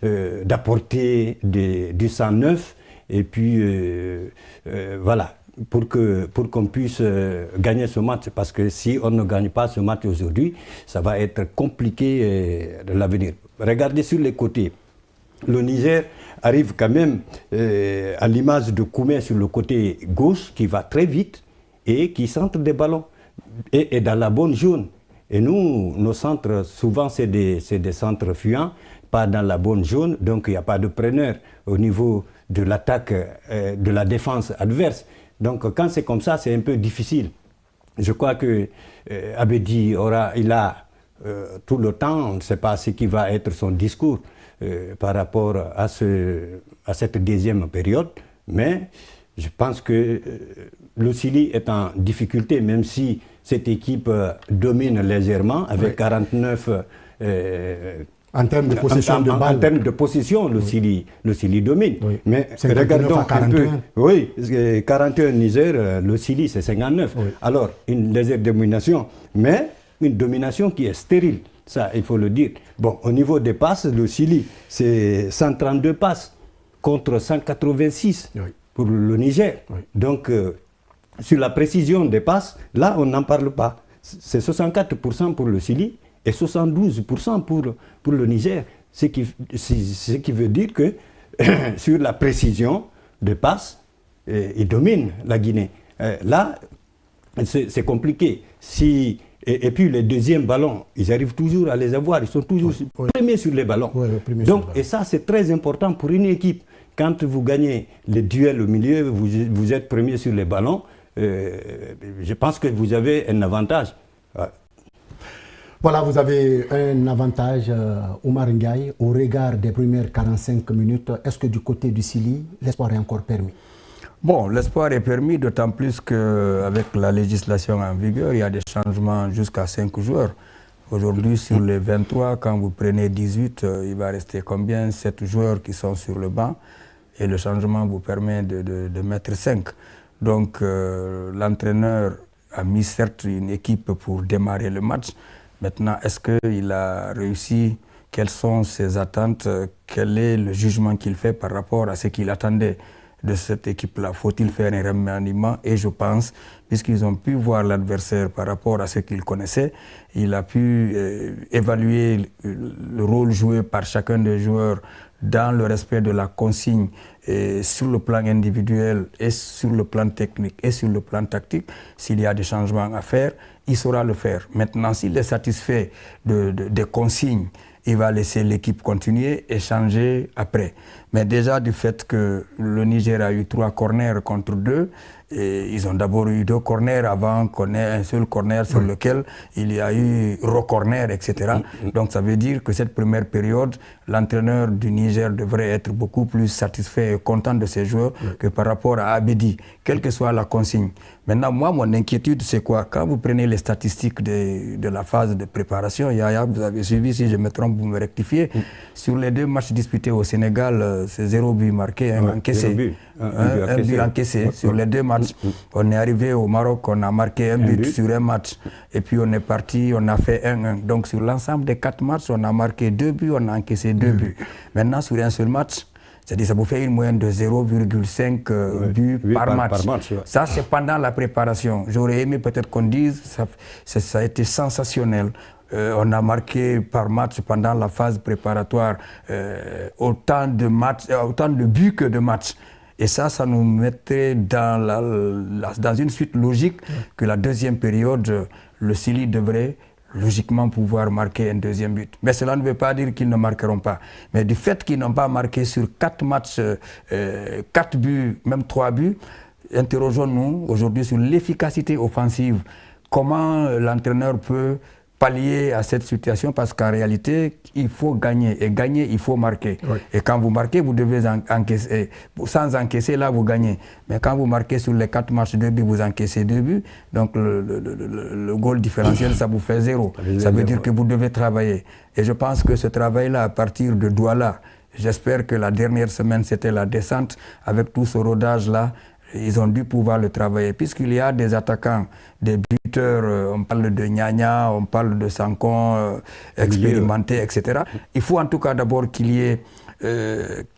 d'apporter du sang neuf Et puis, voilà, pour qu'on puisse gagner ce match. Parce que si on ne gagne pas ce match aujourd'hui, ça va être compliqué de l'avenir. Regardez sur les côtés. Le Niger arrive quand même à l'image de Koumé sur le côté gauche, qui va très vite et qui centre des ballons. Et dans la bonne zone. Et nous, nos centres, souvent, c'est des centres fuyants, pas dans la bonne zone, donc il n'y a pas de preneur au niveau de l'attaque, de la défense adverse. Donc quand c'est comme ça, c'est un peu difficile. Je crois que Abedi il a tout le temps, on ne sait pas ce qui va être son discours par rapport à cette deuxième période, mais je pense que le Chili est en difficulté, même si cette équipe domine légèrement, avec 49... en termes de possession de balle. En termes de possession, le Chili domine. Oui. Mais regardons un peu. Oui, 41 Niger, le Chili c'est 59. Oui. Alors, une légère domination, mais une domination qui est stérile. Ça, il faut le dire. Bon, au niveau des passes, le Chili, c'est 132 passes contre 186 pour le Niger. Oui. Donc, sur la précision des passes, là, on n'en parle pas. C'est 64% pour le Chili et 72% pour le Niger. Ce qui veut dire que sur la précision des passes, il domine la Guinée. Là, c'est compliqué. Et puis les deuxièmes ballons, ils arrivent toujours à les avoir. Ils sont toujours premiers sur les ballons. Donc, et ça, c'est très important pour une équipe. Quand vous gagnez les duels au milieu, vous êtes premier sur les ballons. Je pense que vous avez un avantage. Voilà, vous avez un avantage, Oumar Ndiaye, au regard des premières 45 minutes. Est-ce que du côté du Chili, l'espoir est encore permis? Bon, l'espoir est permis, d'autant plus qu'avec la législation en vigueur, il y a des changements jusqu'à 5 joueurs. Aujourd'hui, sur les 23, quand vous prenez 18, il va rester combien? 7 joueurs qui sont sur le banc. Et le changement vous permet de mettre 5. Donc, l'entraîneur a mis certes une équipe pour démarrer le match. Maintenant, est-ce qu'il a réussi? Quelles sont ses attentes? Quel est le jugement qu'il fait par rapport à ce qu'il attendait de cette équipe-là? Faut-il faire un remaniement? Et je pense, puisqu'ils ont pu voir l'adversaire par rapport à ce qu'ils connaissaient, il a pu évaluer le rôle joué par chacun des joueurs dans le respect de la consigne et sur le plan individuel et sur le plan technique et sur le plan tactique. S'il y a des changements à faire, il saura le faire. Maintenant, s'il est satisfait des consignes, il va laisser l'équipe continuer et changer après. Mais déjà du fait que le Niger a eu 3 corners contre 2, et ils ont d'abord eu 2 corners avant qu'on ait un seul corner sur lequel il y a eu re-corner, etc. Donc ça veut dire que cette première période, l'entraîneur du Niger devrait être beaucoup plus satisfait et content de ses joueurs que par rapport à Abedi, quelle que soit la consigne. Maintenant, moi, mon inquiétude, c'est quoi? Quand vous prenez les statistiques de la phase de préparation, Yaya, vous avez suivi, si je me trompe, vous me rectifiez, sur les 2 matchs disputés au Sénégal, c'est 0 but marqué, 1 encaissé. Un but encaissé sur les 2 matchs. On est arrivé au Maroc, on a marqué un but sur un match. Et puis on est parti, on a fait 1-1. Donc sur l'ensemble des 4 matchs, on a marqué 2 buts, on a encaissé 2 buts. Maintenant, sur un seul match, c'est-à-dire ça vous fait une moyenne de 0,5 buts par match. Ça, c'est pendant la préparation. J'aurais aimé peut-être qu'on dise, ça a été sensationnel. On a marqué par match pendant la phase préparatoire autant de buts que de matchs. Et ça nous mettrait dans une suite logique que la deuxième période, le Chili devrait logiquement pouvoir marquer un deuxième but. Mais cela ne veut pas dire qu'ils ne marqueront pas. Mais du fait qu'ils n'ont pas marqué sur 4 matchs, 4 buts, même 3 buts, interrogeons-nous aujourd'hui sur l'efficacité offensive. Comment l'entraîneur peut pallier à cette situation, parce qu'en réalité, il faut gagner. Et gagner, il faut marquer. Et quand vous marquez, vous devez encaisser. Sans encaisser, là, vous gagnez. Mais quand vous marquez sur les 4 matchs 2 buts, vous encaissez 2 buts. Donc, le goal différentiel, ça vous fait 0. Ça veut dire que vous devez travailler. Et je pense que ce travail-là, à partir de Douala, j'espère que la dernière semaine, c'était la descente. Avec tout ce rodage-là, ils ont dû pouvoir le travailler, puisqu'il y a des attaquants, des buteurs, on parle de Nyanya, on parle de Sankon, expérimenté, etc. Il faut en tout cas d'abord qu'il y ait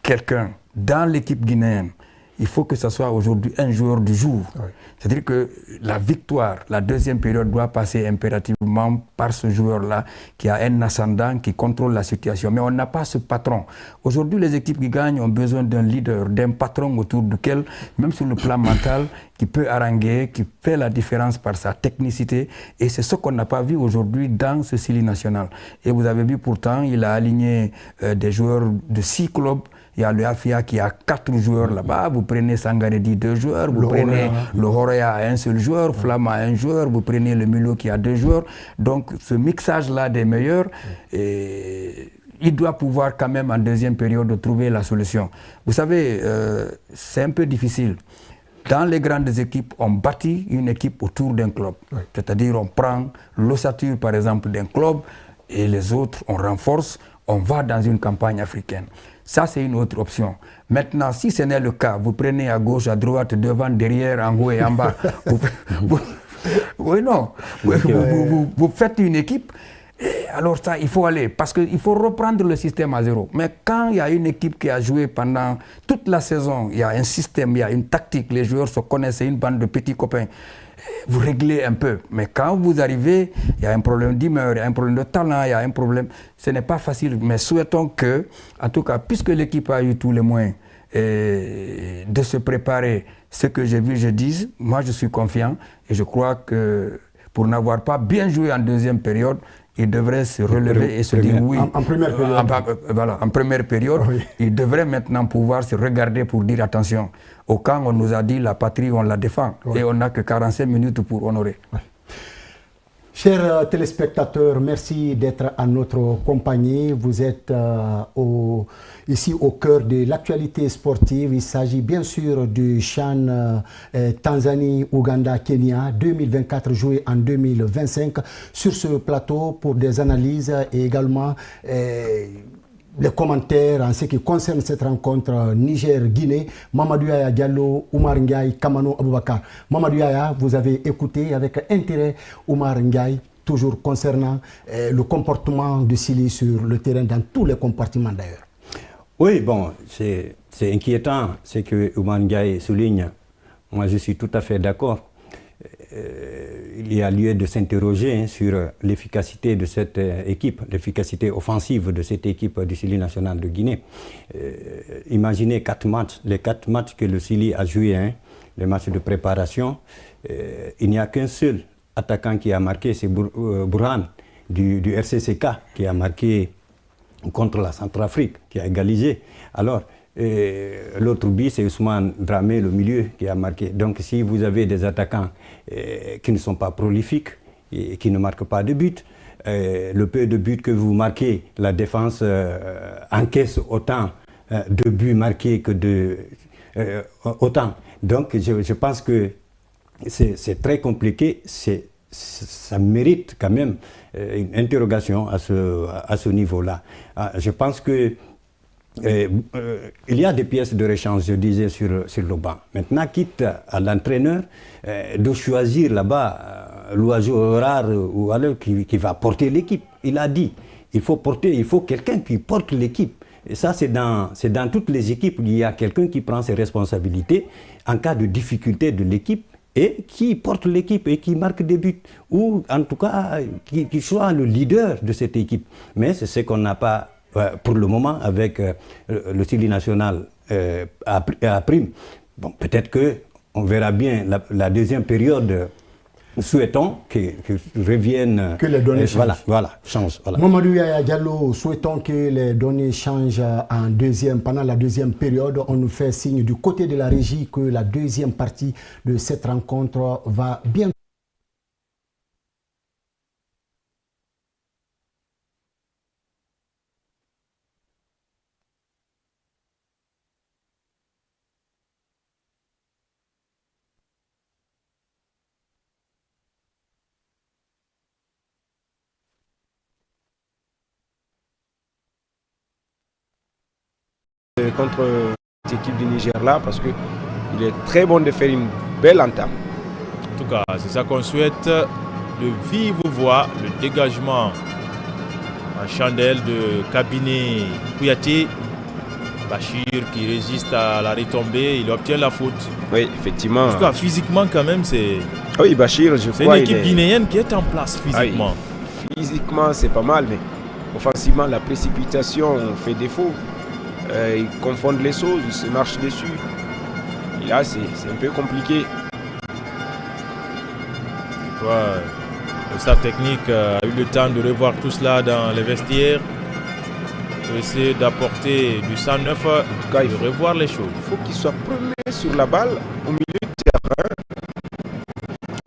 quelqu'un dans l'équipe guinéenne il faut que ce soit aujourd'hui un joueur du jour. Oui. C'est-à-dire que la victoire, la deuxième période doit passer impérativement par ce joueur-là qui a un ascendant, qui contrôle la situation. Mais on n'a pas ce patron. Aujourd'hui, les équipes qui gagnent ont besoin d'un leader, d'un patron autour duquel, même sur le plan mental, qui peut haranguer, qui fait la différence par sa technicité. Et c'est ce qu'on n'a pas vu aujourd'hui dans ce Sili national. Et vous avez vu pourtant, il a aligné des joueurs de 6 clubs. Il y a le Afia qui a 4 joueurs là-bas. Vous prenez Sangaredi 2 joueurs. Vous prenez le Horea à un seul joueur. Flamma à 1 joueur. Vous prenez le Milo qui a 2 joueurs. Donc ce mixage-là des meilleurs, il doit pouvoir quand même en deuxième période trouver la solution. Vous savez, c'est un peu difficile. Dans les grandes équipes, on bâtit une équipe autour d'un club. Oui. C'est-à-dire on prend l'ossature par exemple d'un club et les autres on renforce, on va dans une campagne africaine. Ça, c'est une autre option. Maintenant, si ce n'est le cas, vous prenez à gauche, à droite, devant, derrière, en haut et en bas. Vous faites une équipe. Et alors ça, il faut aller. Parce qu'il faut reprendre le système à zéro. Mais quand il y a une équipe qui a joué pendant toute la saison, il y a un système, il y a une tactique, les joueurs se connaissent, c'est une bande de petits copains. Vous réglez un peu. Mais quand vous arrivez, il y a un problème d'humeur, il y a un problème de talent, il y a un problème. Ce n'est pas facile. Mais souhaitons que, en tout cas, puisque l'équipe a eu tous les moyens de se préparer, ce que j'ai vu, je dis, moi je suis confiant et je crois que pour n'avoir pas bien joué en deuxième période, il devrait se relever et se dire oui. En première période. Voilà, en première période, oui. Il devrait maintenant pouvoir se regarder pour dire attention. Au camp, on nous a dit la patrie, on la défend. Oui. Et on n'a que 45 minutes pour honorer. Oui. Chers téléspectateurs, merci d'être à notre compagnie. Vous êtes ici au cœur de l'actualité sportive. Il s'agit bien sûr du CHAN Tanzanie, Ouganda, Kenya 2024 joué en 2025. Sur ce plateau pour des analyses et également les commentaires en ce qui concerne cette rencontre Niger-Guinée, Mamadou Yaya Diallo, Oumar Ndiaye, Kamano Aboubakar. Mamadou Yaya, vous avez écouté avec intérêt Oumar Ndiaye, toujours concernant le comportement de Sili sur le terrain, dans tous les compartiments d'ailleurs. Oui, bon, c'est inquiétant ce que Oumar Ndiaye souligne. Moi, je suis tout à fait d'accord. Il y a lieu de s'interroger sur l'efficacité de cette équipe, l'efficacité offensive de cette équipe du Sili national de Guinée. Imaginez 4 matchs, les 4 matchs que le Sili a joués, les matchs de préparation. Il n'y a qu'un seul attaquant qui a marqué, c'est Burhan du RCCK, qui a marqué contre la Centrafrique, qui a égalisé. Alors, l'autre but, c'est Ousmane Dramé, le milieu, qui a marqué. Donc, si vous avez des attaquants qui ne sont pas prolifiques et qui ne marquent pas de but, le peu de buts que vous marquez, la défense encaisse autant de buts marqués que de autant. Donc, je pense que c'est très compliqué. Ça mérite quand même une interrogation à ce niveau-là. Je pense que il y a des pièces de rechange, je disais, sur le banc. Maintenant, quitte à l'entraîneur de choisir là-bas l'oiseau rare ou alors qui va porter l'équipe. Il a dit, il faut quelqu'un qui porte l'équipe. Et ça, c'est dans toutes les équipes, il y a quelqu'un qui prend ses responsabilités en cas de difficulté de l'équipe et qui porte l'équipe et qui marque des buts. Ou en tout cas, qui soit le leader de cette équipe. Mais c'est ce qu'on n'a pas pour le moment avec le Sili national à prime. Bon, peut-être qu'on verra bien la deuxième période. Souhaitons que reviennent. Que les données changent. Voilà, changent. Voilà. Mamadou Yaya Diallo, souhaitons que les données changent pendant la deuxième période. On nous fait signe du côté de la régie que la deuxième partie de cette rencontre va bien. Contre cette équipe du Niger là, parce qu'il est très bon de faire une belle entame. En tout cas, c'est ça qu'on souhaite, de vive voix, le dégagement en chandelle de Kabiné Kouyaté. Bachir qui résiste à la retombée, il obtient la faute. Oui, effectivement. En tout cas, physiquement, quand même, c'est Oui, Bachir, je une crois. équipe guinéenne qui est en place physiquement. Physiquement, c'est pas mal, mais offensivement, la précipitation fait défaut. Ils confondent les choses, ils se marchent dessus. Et là, c'est un peu compliqué. Le staff technique a eu le temps de revoir tout cela dans les vestiaires, pour essayer d'apporter du sang neuf, cas, de revoir les choses. Il faut qu'il soit premier sur la balle au milieu du terrain.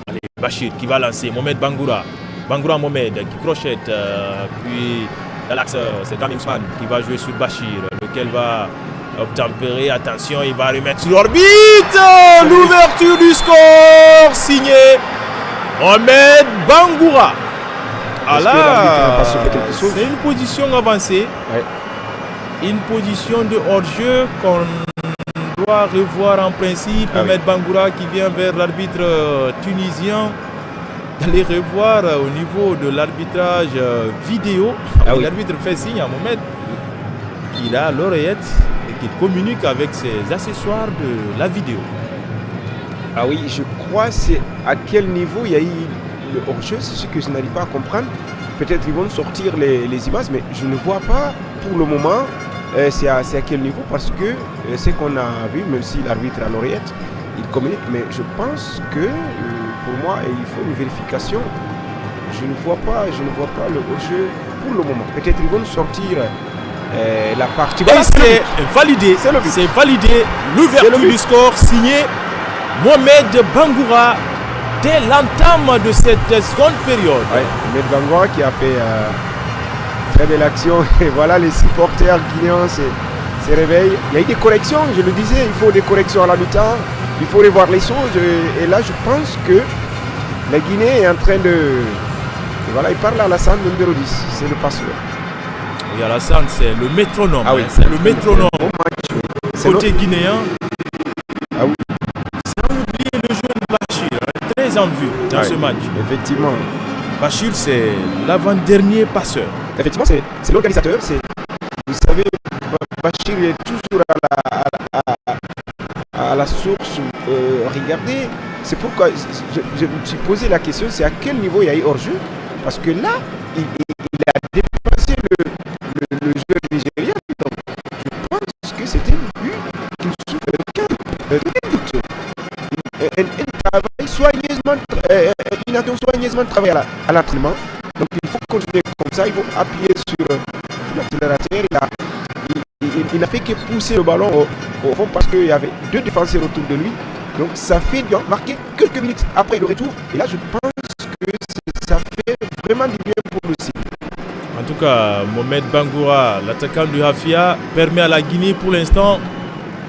Allez, Bachir qui va lancer, Mohamed Bangoura. Bangoura Mohamed qui crochette, puis dans l'axe, c'est Kamingsman qui va jouer sur Bachir, lequel va obtempérer. Attention, il va remettre sur l'orbite. L'ouverture du score signée Mohamed Bangoura. Ah là, c'est une position avancée. Ouais. Une position de hors-jeu qu'on doit revoir en principe. Mohamed Bangoura qui vient vers l'arbitre tunisien d'aller revoir au niveau de l'arbitrage vidéo. L'arbitre fait signe à Mohamed qu'il a l'oreillette et qu'il communique avec ses accessoires de la vidéo. Ah oui, je crois c'est à quel niveau il y a eu le hors-jeu, c'est ce que je n'arrive pas à comprendre. Peut-être ils vont sortir les images, mais je ne vois pas pour le moment c'est à quel niveau, parce que ce qu'on a vu, même si l'arbitre a l'oreillette, il communique, mais je pense que pour moi il faut une vérification. Je ne vois pas le hors-jeu pour le moment. Peut-être ils vont sortir la partie. Et c'est validé, c'est validé. L'ouverture du score signée Mohamed Bangoura dès l'entame de cette seconde période. Mohamed Bangoura qui a fait très belle action. Et voilà, les supporters guinéens se réveillent. Il y a eu des corrections, je le disais, il faut des corrections à la mi-temps. Il faut revoir les choses. Et là, je pense que la Guinée est en train de... Et voilà, il parle à Alassane, numéro 10. C'est le passeur. Et Alassane, c'est le métronome. C'est le métronome. Côté guinéen. Ah oui. Sans oublier le jeune Bachir, très en vue dans ce match. Effectivement. Bachir, c'est l'avant-dernier passeur. Effectivement, c'est l'organisateur. Vous savez, Bachir est toujours à la source. Regardez, c'est pourquoi je me suis posé la question, c'est à quel niveau il y a eu hors-jeu. Parce que là, il a dépassé le jeu nigérien. Donc, je pense que c'était lui qui ne souffre aucun doute. Il a soigneusement travaillé à l'entraînement. Donc il faut continuer comme ça. Il faut appuyer sur l'accélérateur. Il n'a fait que pousser le ballon au fond parce qu'il y avait deux défenseurs autour de lui. Donc ça fait bien marquer quelques minutes après le retour. Et là je pense que ça fait vraiment du bien pour le cible. En tout cas, Mohamed Bangoura, l'attaquant du Hafia, permet à la Guinée pour l'instant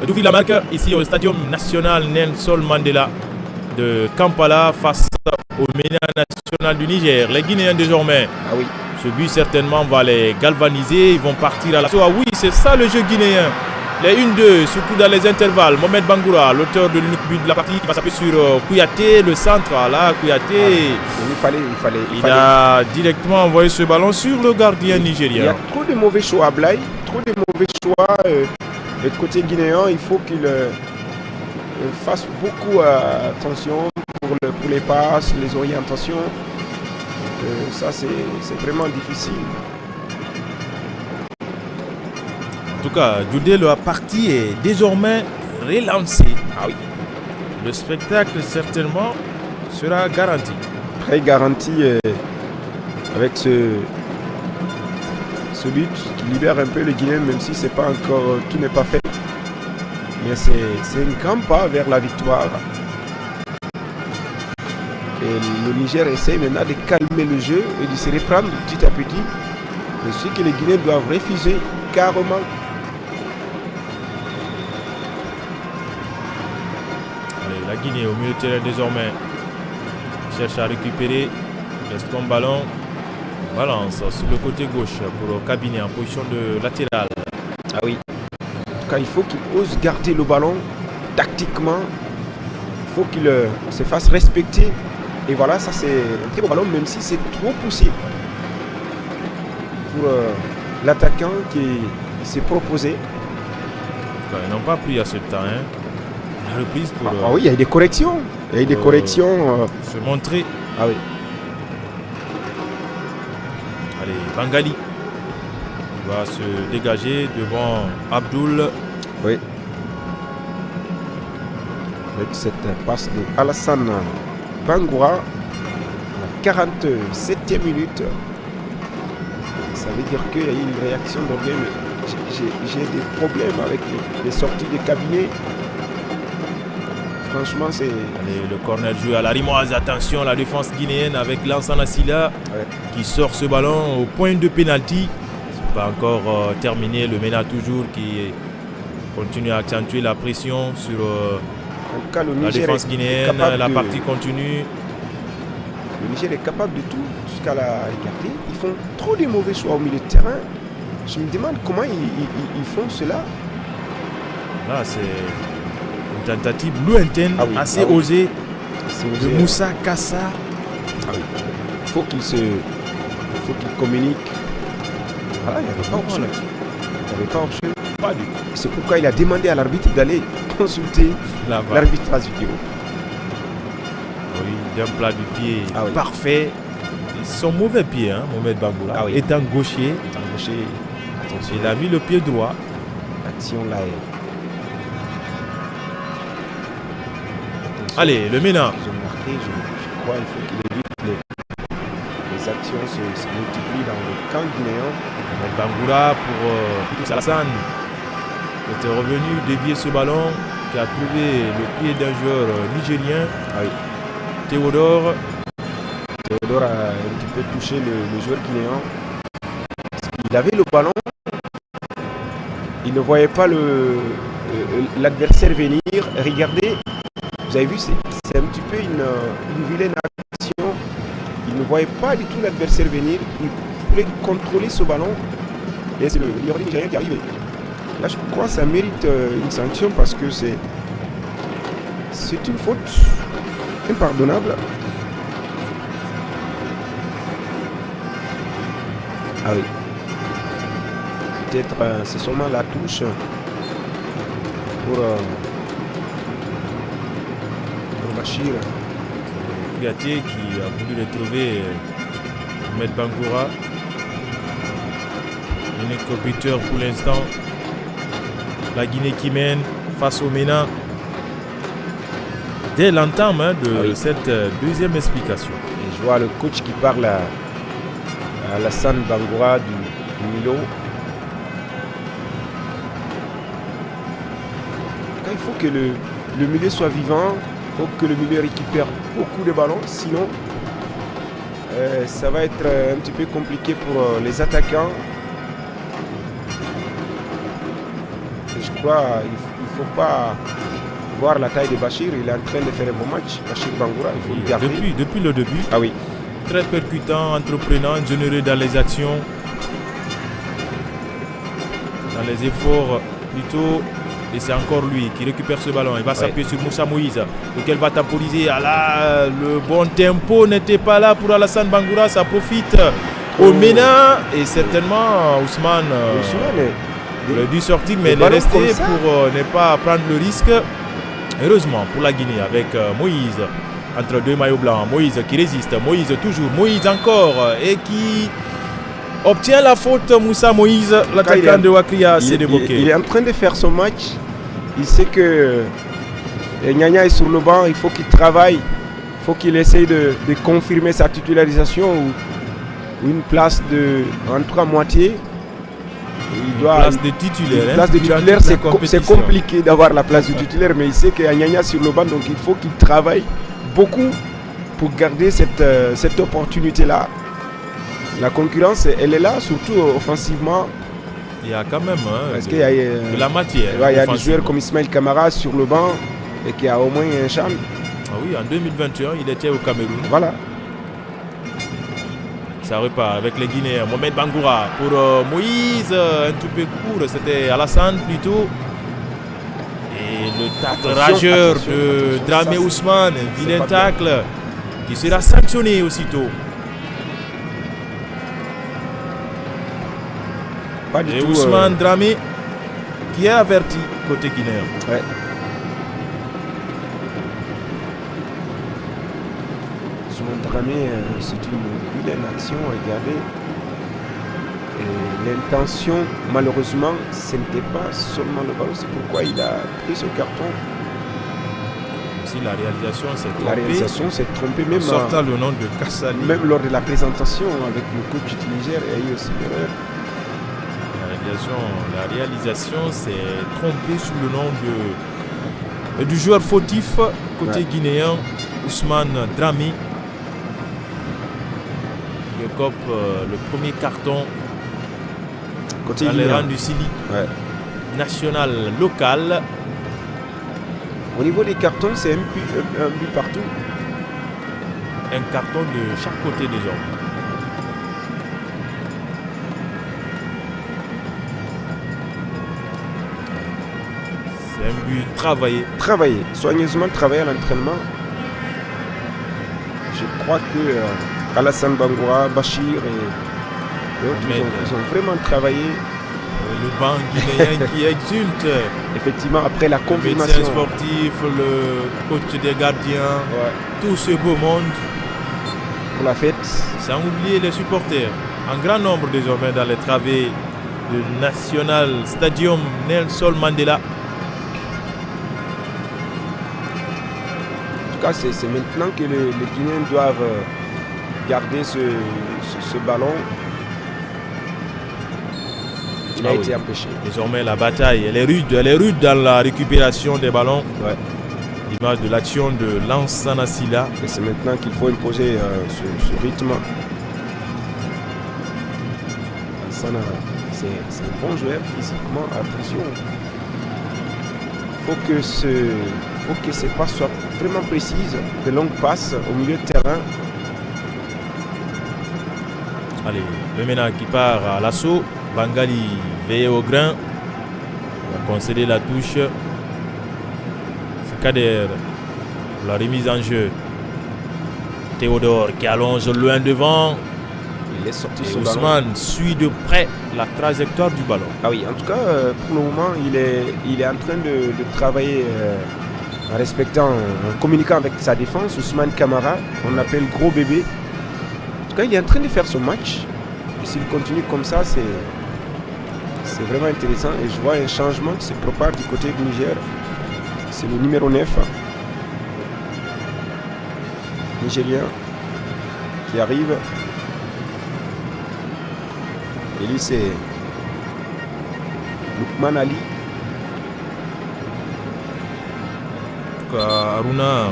d'ouvrir la marque ici au Stadium National Nelson Mandela de Kampala face au MENA national du Niger. Les Guinéens désormais, ce but certainement va les galvaniser, ils vont partir à l'assaut. Ah oui, c'est ça le jeu guinéen. Les 1-2, surtout dans les intervalles. Mohamed Bangoura, l'auteur de l'unique but de la partie, qui va s'appuyer sur Kouyaté, le centre. Là, Kouyaté, il a directement envoyé ce ballon sur le gardien nigérien. Il y a trop de mauvais choix à Blaye, trop de mauvais choix. Et de côté guinéen, il faut qu'il fasse beaucoup attention pour les passes, les orientations. Ça, c'est vraiment difficile. En tout cas, Djoudé, la partie est désormais relancée. Ah oui. Le spectacle, certainement, sera garanti. Très garanti avec ce but qui libère un peu le Guinéen, même si c'est pas encore, tout n'est pas fait. Mais c'est un grand pas vers la victoire. Et le Niger essaie maintenant de calmer le jeu et de se reprendre petit à petit. Je sais que les Guinéens doivent refuser carrément. Allez, la Guinée au milieu de terrain désormais cherche à récupérer. Laisse ton ballon. Balance sur le côté gauche pour Cabinet en position de latéral. Ah oui. En tout cas, il faut qu'il ose garder le ballon tactiquement. Il faut qu'il se fasse respecter. Et voilà, ça c'est un très beau ballon, même si c'est trop poussé pour l'attaquant qui s'est proposé. ils n'ont pas pris assez de temps. Hein. La reprise pour... oui, il y a eu des corrections. Il y a eu des corrections. Se montrer. Ah oui. Allez, Bangali. Il va se dégager devant Abdoul. Oui. Avec cette passe de Alassane Bangoura. La 47e minute. Ça veut dire qu'il y a eu une réaction d'orgueil. J'ai des problèmes avec les sorties de cabinet. Franchement, c'est... Allez, le corner joué à la Rimoise. Attention, la défense guinéenne avec Lansana Silla qui sort ce ballon au point de pénalty. C'est pas encore terminé. Le MENA toujours qui continue à accentuer la pression sur en tout cas, le la Niger défense guinéenne. La partie continue. Le Niger est capable de tout jusqu'à la regarder. Ils font trop de mauvais choix au milieu de terrain. Je me demande comment ils font cela. Là, c'est une tentative lointaine, assez osée de Moussa Kassa. Ah oui. Il faut qu'il communique. Voilà, il n'y avait pas hors-jeu. Il n'y avait pas hors-jeu. Pas du tout. C'est pourquoi il a demandé à l'arbitre d'aller consulter l'arbitrage vidéo. Oui, d'un plat du pied parfait. Et son mauvais pied, Mohamed Bangoura, étant gaucher. Attention. Il a mis le pied droit. Action là. Allez, le MENA. Je crois qu'il faut qu'il évite les actions se multiplient dans le camp guinéen. Mohamed Bangoura pour Alassane. Il était revenu dévier ce ballon qui a trouvé le pied d'un joueur nigérien. Ah oui. Théodore a un petit peu touché le joueur guinéen. Il avait le ballon. Il ne voyait pas l'adversaire venir. Regardez, vous avez vu, c'est un petit peu une vilaine action. Il ne voyait pas du tout l'adversaire venir. Il voulait contrôler ce ballon. Et c'est le Nigérien qui est arrivé. Là, je crois que ça mérite une sanction parce que c'est une faute impardonnable. Ah oui. Peut-être c'est seulement la touche pour Bachir. Piatier qui a voulu retrouver Mohamed Bangoura. L'unique buteur pour l'instant. La Guinée qui mène face au MENA. Dès l'entame de cette deuxième explication. Et je vois le coach qui parle à Alassane Bangoura du Milo. Il faut que le milieu soit vivant, il faut que le milieu récupère beaucoup de ballons, sinon ça va être un petit peu compliqué pour les attaquants. Et je crois qu'il ne faut pas voir la taille de Bachir, il est en train de faire un bon match. Bachir Bangoura, il faut le garder. Depuis le début, très percutant, entreprenant, généreux dans les actions, dans les efforts plutôt. Et c'est encore lui qui récupère ce ballon. Il va s'appuyer sur Moussa Moïse, lequel va temporiser. Ah là, le bon tempo n'était pas là pour Alassane Bangoura. Ça profite au MENA. Et certainement, Ousmane aurait dû sortir, mais il est resté pour ne pas prendre le risque. Heureusement pour la Guinée, avec Moïse entre deux maillots blancs. Moïse qui résiste. Moïse toujours. Moïse encore. Et qui obtient la faute. Moussa Moïse, l'attaquant de Wakria, s'est débloqué. Il est en train de faire son match. Il sait que Nyanya est sur le banc. Il faut qu'il travaille. Il faut qu'il essaye de confirmer sa titularisation ou une place en tout cas moitié. Place de titulaire. Place de titulaire, c'est compliqué d'avoir la place de titulaire, mais il sait qu'il y a Nyanya sur le banc, donc il faut qu'il travaille beaucoup pour garder cette opportunité-là. La concurrence, elle est là, surtout offensivement. Il y a quand même parce qu'il y a de la matière. Il y a des joueurs comme Ismaël Kamara sur le banc et qui a au moins un champ. Ah oui, en 2021, il était au Cameroun. Voilà. Ça repart avec les Guinéens. Mohamed Bangoura pour Moïse, un tout peu court, c'était Alassane plutôt. Et le tacle rageur de Dramé Ousmane, un vilain tacle qui sera sanctionné aussitôt. Et Ousmane Dramé qui est averti côté guinéen. Ouais. Ousmane Dramé, c'est une vilaine action, regardez. Et l'intention, malheureusement, ce n'était pas seulement le ballon, c'est pourquoi il a pris ce carton. Si la réalisation s'est trompée. La réalisation s'est trompée, même sortant le nom de Kassali. Même lors de la présentation avec le coach du Niger, il y a eu aussi une erreur. La réalisation s'est trompée sous le nom du joueur fautif côté guinéen, Ousmane Dramé, qui écope le premier carton côté dans les rangs du Sili. National local. Au niveau des cartons, c'est un but partout. Un carton de chaque côté désormais. C'est un but travaillé. Soigneusement travaillé à l'entraînement. Je crois que Alassane Bangoura, Bachir et autres, ils ont vraiment travaillé. Le banc guinéen qui exulte. Effectivement, après la confirmation. Le médecin sportif, le coach des gardiens, tout ce beau monde. Pour la fête. Sans oublier les supporters. En grand nombre désormais dans les travées du National Stadium Nelson Mandela. En tout cas, c'est maintenant que les Guinéens doivent garder ce ballon. Il a été empêché. Désormais, la bataille, elle est rude dans la récupération des ballons. L'image de l'action de Lansana Silla. Et c'est maintenant qu'il faut imposer ce rythme. Lansana, c'est un bon joueur physiquement. Attention. Il faut que ces passes soient vraiment précises. De longues passes au milieu de terrain. Allez, le Mena qui part à l'assaut. Bangali veille au grain. Il a concédé la touche. C'est Kader. La remise en jeu. Théodore qui allonge loin devant. Il est sorti et ce Ousmane ballon. Suit de près la trajectoire du ballon. Ah oui, en tout cas, pour le moment, il est en train de travailler en respectant, en communiquant avec sa défense. Ousmane Kamara, on l'appelle gros bébé. En tout cas, il est en train de faire son match. Et s'il continue comme ça, c'est vraiment intéressant. Et je vois un changement qui se prépare du côté du Niger. C'est le numéro 9. Nigérien qui arrive. Et lui, c'est Lukman Ali. En tout cas, Aruna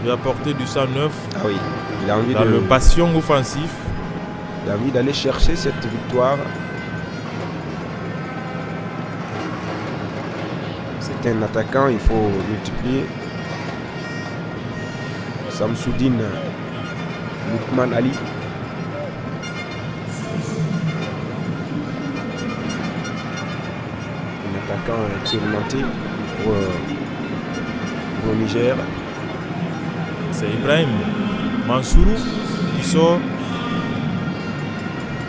lui a apporté du 109. Ah oui, il a envie dans le bastion offensif. Il a envie d'aller chercher cette victoire. C'est un attaquant, il faut multiplier. Samsoudine Lukman Ali. Un attaquant expérimenté pour le Niger. C'est Ibrahim Mansourou qui sort.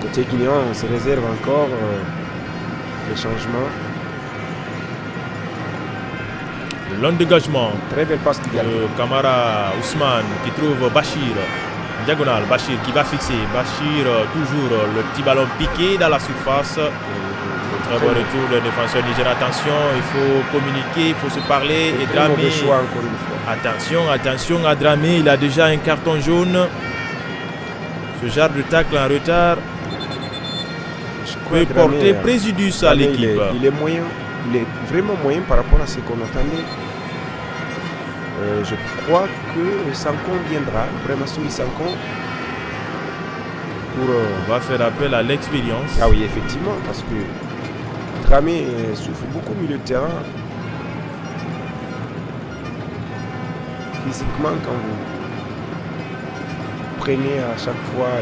Côté guinéen, on se réserve encore les changements. Le long dégagement. Très belle passe de Kamara Ousmane qui trouve Bachir. En diagonale, Bachir qui va fixer. Bachir, toujours le petit ballon piqué dans la surface. Très bon retour de défenseur nigérien. Attention, il faut communiquer, il faut se parler. Et Dramé. Attention à Dramé, il a déjà un carton jaune. Ce genre de tacle en retard peut porter préjudice à l'équipe. Il est moyen, il est vraiment moyen par rapport à ce qu'on attendait. Je crois que Sanko viendra, Bremasoui Sanko. On va faire appel à l'expérience. Ah oui, effectivement, parce que Dramé souffre beaucoup au milieu de terrain. Physiquement, quand vous prenez à chaque fois.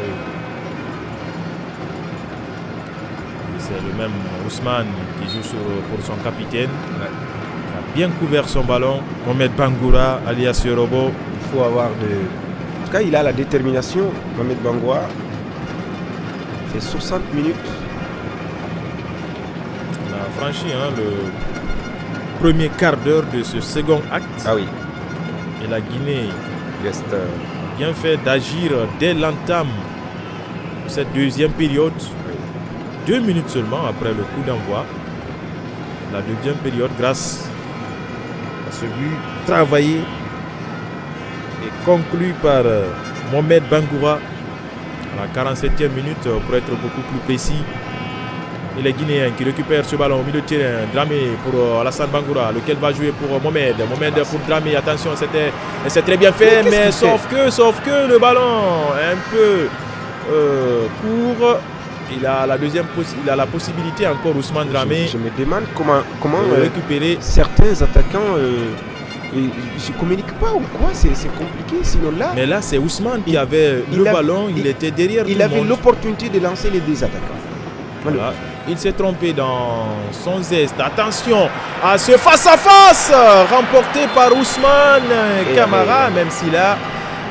C'est le même Ousmane qui joue pour son capitaine. Qui a bien couvert son ballon. Mohamed Bangoura, alias Yorobo. Il faut avoir de. En tout cas, il a la détermination, Mohamed Bangoura. Il fait 60 minutes. On a franchi le premier quart d'heure de ce second acte. Ah oui. Et la Guinée Reste, bien fait d'agir dès l'entame de cette deuxième période. 2 minutes seulement après le coup d'envoi. La deuxième période, grâce à ce but travaillé et conclu par Mohamed Bangoura à la 47e minute pour être beaucoup plus précis. Et les Guinéens qui récupèrent ce ballon au milieu de terrain. Dramé pour Alassane Bangoura, lequel va jouer pour Mohamed. Mohamed pour Dramé, attention, c'est très bien fait, mais sauf que le ballon est un peu court. Il a la possibilité encore, Ousmane Dramé. Je me demande comment récupérer. Certains attaquants ne se communiquent pas ou quoi, c'est compliqué. Sinon là. Mais là, c'est Ousmane qui avait le ballon, il était derrière tout le monde. Il avait l'opportunité de lancer les deux attaquants. Voilà. Il s'est trompé dans son zeste. Attention à ce face-à-face remporté par Ousmane Camara, même si là,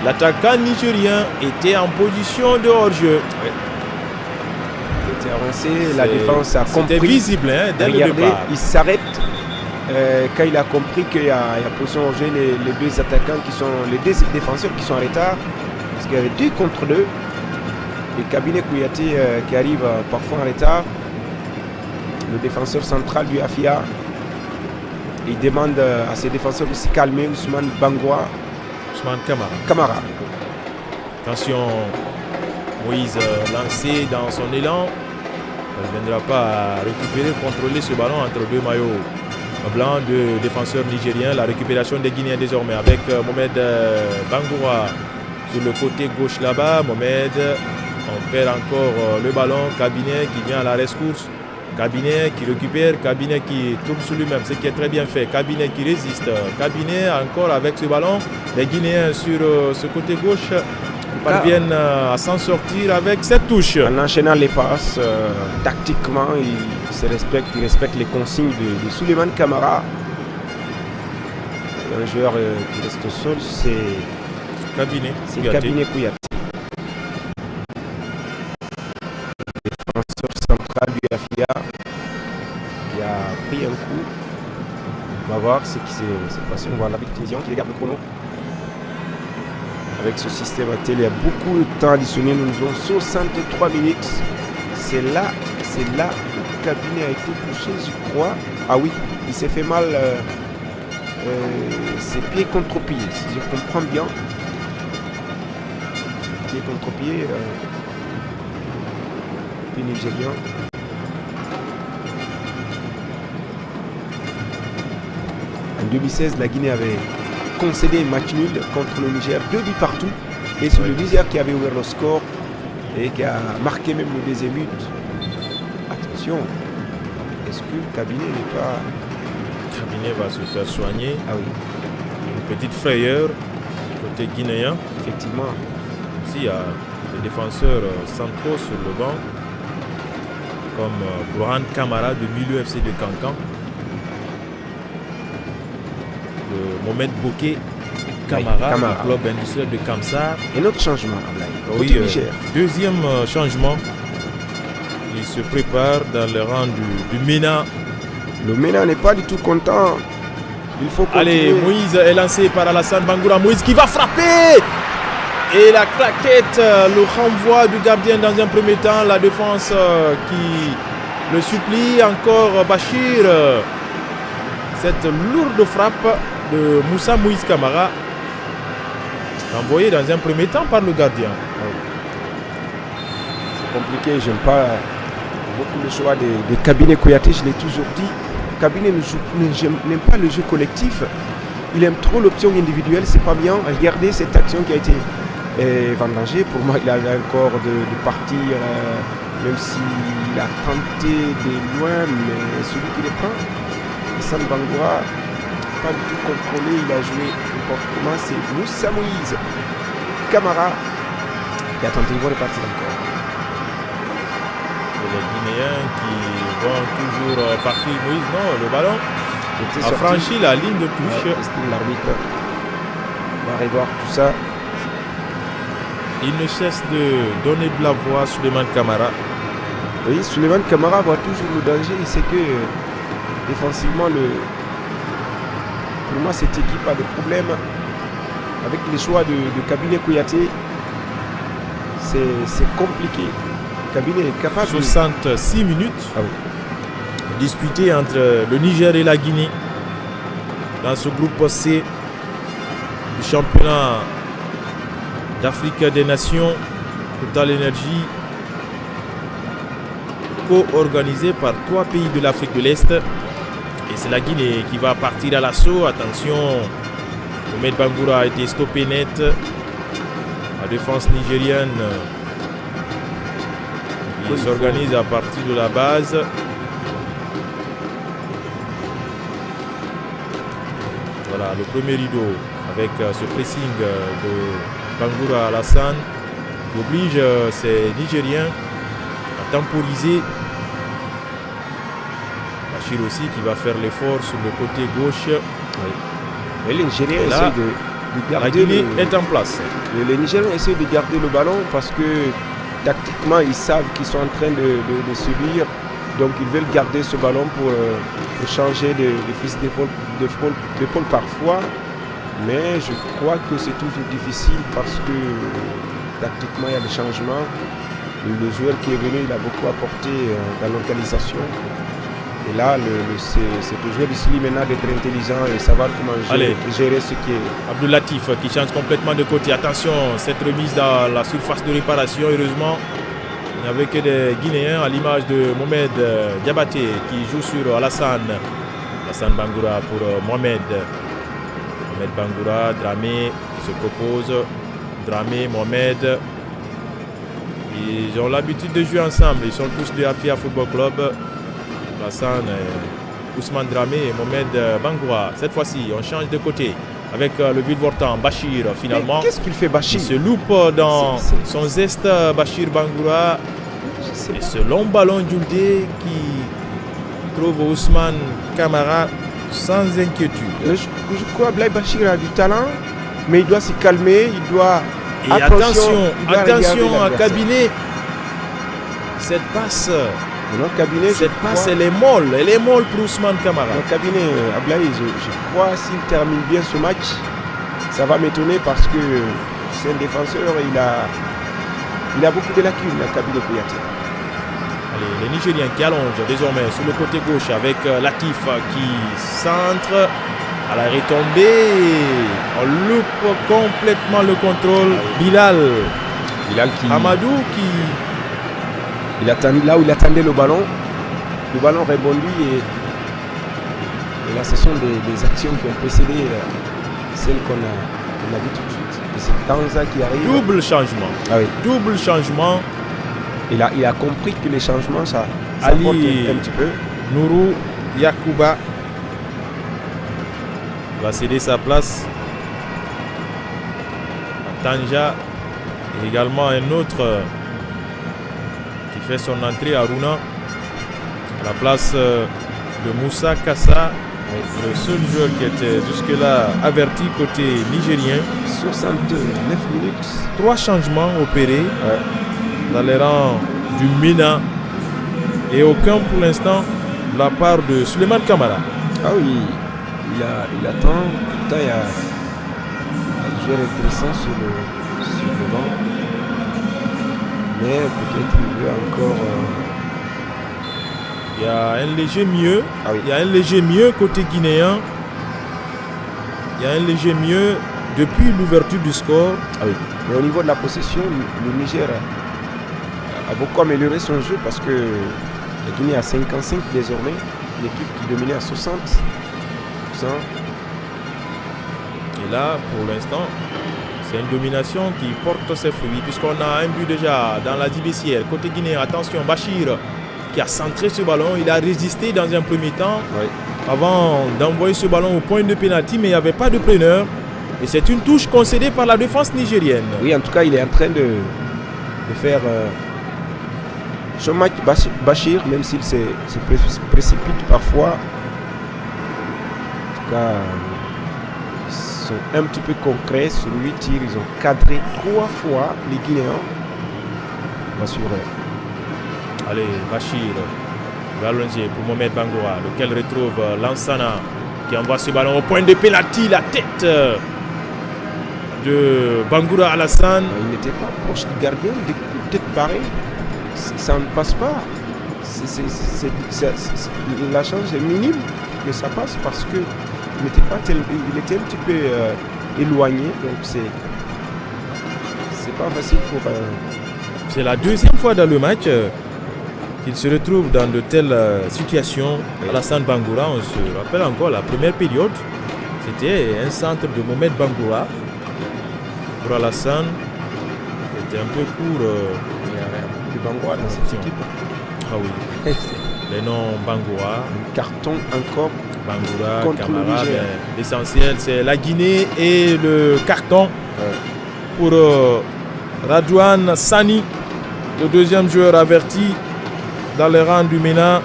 l'attaquant nigérien était en position de hors-jeu. Oui. Il était avancé, la défense a compris. C'était visible dès le départ. Il s'arrête quand il a compris qu'il y a position hors-jeu, les deux attaquants les deux défenseurs qui sont en retard. Parce qu'il y avait 2 contre 2. Et Kabinet Kouyaté qui arrive parfois en retard. Le défenseur central du Afia. Il demande à ses défenseurs de se calmer. Ousmane Bangoura. Ousmane Camara. Attention, Moïse lancé dans son élan. Il ne viendra pas à récupérer, contrôler ce ballon entre 2 maillots blancs de défenseurs nigériens. La récupération des Guinéens désormais avec Mohamed Bangoura sur le côté gauche là-bas. Mohamed, on perd encore le ballon. Kabinet qui vient à la rescousse. Kabinet qui récupère, Kabinet qui tourne sur lui-même, ce qui est très bien fait. Kabinet qui résiste. Kabinet encore avec ce ballon. Les Guinéens sur ce côté gauche parviennent à s'en sortir avec cette touche. En enchaînant les passes, tactiquement, ils respectent les consignes de Souleymane Camara. Un joueur qui reste au sol, c'est Kabinet Kouyaté. Défenseur central du Afia qui a pris un coup. On va voir ce qui s'est passé. On voit l'arbitre tunisien qui regarde le chrono. Avec ce système actuel, il y a beaucoup de temps additionnel. Nous avons 63 minutes. C'est là le Kabinet a été touché, je crois. Ah oui, il s'est fait mal. C'est pied contre pied, si je comprends bien. Pied contre pied. Puis nigérien. En 2016, la Guinée avait concédé un match nul contre le Niger, 2 buts partout. Et c'est le Niger qui avait ouvert le score et qui a marqué même le deuxième but. Attention, est-ce que le Kabinet n'est pas... Kabinet va se faire soigner. Ah oui. Une petite frayeur côté guinéen. Effectivement. Ici, il y a des défenseurs centraux sur le banc, comme Bourhan Camara de Milieu FC de Cancan. Mohamed Bouquet Camara, du club industriel de Kamsar. Et notre changement, oui, deuxième changement. Il se prépare dans le rang du MENA. Le MENA n'est pas du tout content. Il faut continuer. Allez, Moïse est lancé par Alassane Bangoura. Moïse qui va frapper. Et la claquette, le renvoi du gardien dans un premier temps. La défense qui le supplie. Encore Bachir. Cette lourde frappe de Moussa Moïse Camara, envoyé dans un premier temps par le gardien. C'est compliqué, j'aime pas beaucoup le choix des Kabinet Kouyaté, je l'ai toujours dit. Kabinet n'aime pas le jeu collectif, il aime trop l'option individuelle, c'est pas bien. Regardez cette action qui a été vendangée, pour moi il avait encore de partir, même s'il a tenté de loin, mais celui qui les prend, Alassane Bangoura, pas du tout contrôlé, il a joué n'importe comment, c'est Moussa Moïse Camara qui a tenté de repartir encore. Et les Guinéens qui vont toujours partir. Moïse, non, le ballon a franchi la ligne de touche. L'arbitre va revoir tout ça. Il ne cesse de donner de la voix à Souleymane Camara. Oui, Souleymane Camara voit toujours le danger, il sait que défensivement pour moi, cette équipe a des problèmes avec les choix de Kabiné Kouyaté. C'est compliqué. Kabiné est capable 66 minutes disputées entre le Niger et la Guinée dans ce groupe C du championnat d'Afrique des Nations Total Energy, co-organisé par 3 pays de l'Afrique de l'Est. Et c'est la Guinée qui va partir à l'assaut. Attention, Mohamed Bangoura a été stoppé net. La défense nigérienne qui s'organise à partir de la base. Voilà le premier rideau avec ce pressing de Bangoura Alassane qui oblige ces Nigériens à temporiser. Bachir aussi qui va faire l'effort sur le côté gauche. Et les Nigériens essaient de garder. La Guinée est en place. Les Nigériens essaient de garder le ballon parce que tactiquement ils savent qu'ils sont en train de subir. Donc ils veulent garder ce ballon pour changer de fusil d'épaule parfois. Mais je crois que c'est toujours difficile parce que tactiquement il y a des changements. Le joueur qui est venu, il a beaucoup apporté dans l'organisation. Et là, c'est au joueur ici maintenant d'être intelligent et savoir comment gérer ce qui est. Abdul Latif qui change complètement de côté. Attention, cette remise dans la surface de réparation. Heureusement, il n'y avait que des Guinéens à l'image de Mohamed Diabaté qui joue sur Alassane. Alassane Bangoura pour Mohamed. Mohamed Bangoura, Dramé qui se propose. Dramé, Mohamed. Ils ont l'habitude de jouer ensemble. Ils sont tous de Afia Football Club. Alassane, Ousmane Dramé et Mohamed Bangoura. Cette fois-ci, on change de côté avec le Villevortant. Bachir, finalement. Mais qu'est-ce qu'il fait, Bachir? Il se loupe dans son zeste, Bachir Bangoura. Et ce long ballon d'Oulde qui trouve Ousmane Kamara sans inquiétude. Je crois que Blaye Bachir a du talent, mais il doit se calmer. Il doit. Et attention à Kabiné. Cette passe. Cette passe, elle est molle pour Ousmane Kamara. Le cabinet, Ablaye, je crois s'il termine bien ce match, ça va m'étonner parce que c'est un défenseur, il a beaucoup de lacunes, le cabinet Kouyaté. Allez, les Nigériens qui allongent désormais sur le côté gauche avec Latif qui centre à la retombée. On loupe complètement le contrôle. Bilal qui... Amadou qui... Là où il attendait le ballon rebondit et là ce sont des actions qui ont précédé celles qu'on a vues tout de suite. Et c'est Tanza qui arrive. Double changement. Double changement. Il a compris que les changements ça Ali porte un petit peu. Nourou Yakuba va céder sa place à Tanja et également un autre fait son entrée à Rouna à la place de Moussa Kassa, le seul joueur qui était jusque-là averti côté nigérien. 69 minutes. 3 changements opérés dans les rangs du Mina et aucun pour l'instant de la part de Souleymane Kamara. Ah oui, il attend. Pourtant, il y a un joueur intéressant sur le banc. Mais peut-être qu'il veut encore. Il y a un léger mieux. Il y a un léger mieux côté guinéen. Il y a un léger mieux depuis l'ouverture du score. Mais au niveau de la possession, le Niger a beaucoup amélioré son jeu parce que la Guinée a 55 désormais. L'équipe qui dominait à 60%. Et là, pour l'instant, c'est une domination qui porte ses fruits puisqu'on a un but déjà dans la divissière. Côté guinéen, attention, Bachir qui a centré ce ballon. Il a résisté dans un premier temps avant d'envoyer ce ballon au point de pénalty, mais il n'y avait pas de preneur. Et c'est une touche concédée par la défense nigérienne. Oui, en tout cas, il est en train de faire son match Bachir, même s'il se précipite parfois. En tout cas, un petit peu concret sur 8 tirs, ils ont cadré 3 fois les Guinéens. Allez, Bachir va allonger pour Mohamed Bangoura, lequel retrouve Lansana. qui envoie ce ballon au point de pénalty, la tête de Bangoura Alassane. Il n'était pas proche du gardien, des coups de tête pareils, ça ne passe pas. La chance est minime que ça passe parce que il était un petit peu éloigné, donc c'est pas facile pour. C'est la deuxième fois dans le match qu'il se retrouve dans de telles situations. Alassane Bangoura, on se rappelle encore la première période, c'était un centre de Mohamed Bangoura. Pour Alassane, c'était un peu court. Il y a beaucoup de Bangoura dans cette équipe. Ah oui. Les noms Bangoura. Un carton encore. Bangoura, contre Camara. le Niger. L'essentiel, c'est la Guinée et le carton pour Radouane Sani, le deuxième joueur averti dans les rangs du MENA.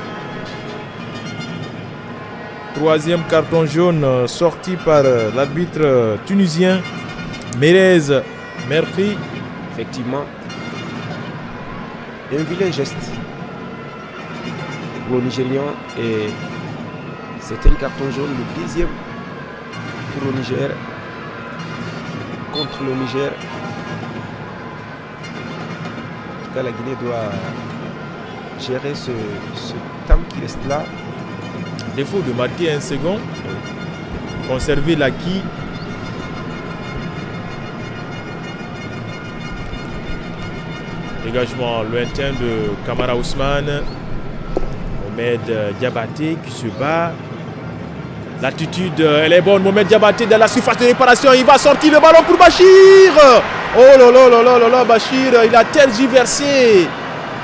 Troisième carton jaune sorti par l'arbitre tunisien Merez Merki. Effectivement, un vilain geste pour le Nigérian et c'est un carton jaune, le deuxième pour le Niger, contre le Niger. En tout cas, la Guinée doit gérer ce temps qui reste là. Défaut de marquer un second, conserver l'acquis. Dégagement lointain de Kamara Ousmane. Mohamed Diabaté qui se bat. L'attitude, elle est bonne. Mohamed Diabaté dans la surface de réparation. Il va sortir le ballon pour Bachir. Oh là là là là là là, Bachir, il a tergiversé.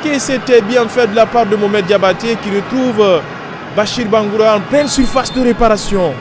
Que c'était bien fait de la part de Mohamed Diabaté qui retrouve Bachir Bangoura en pleine surface de réparation.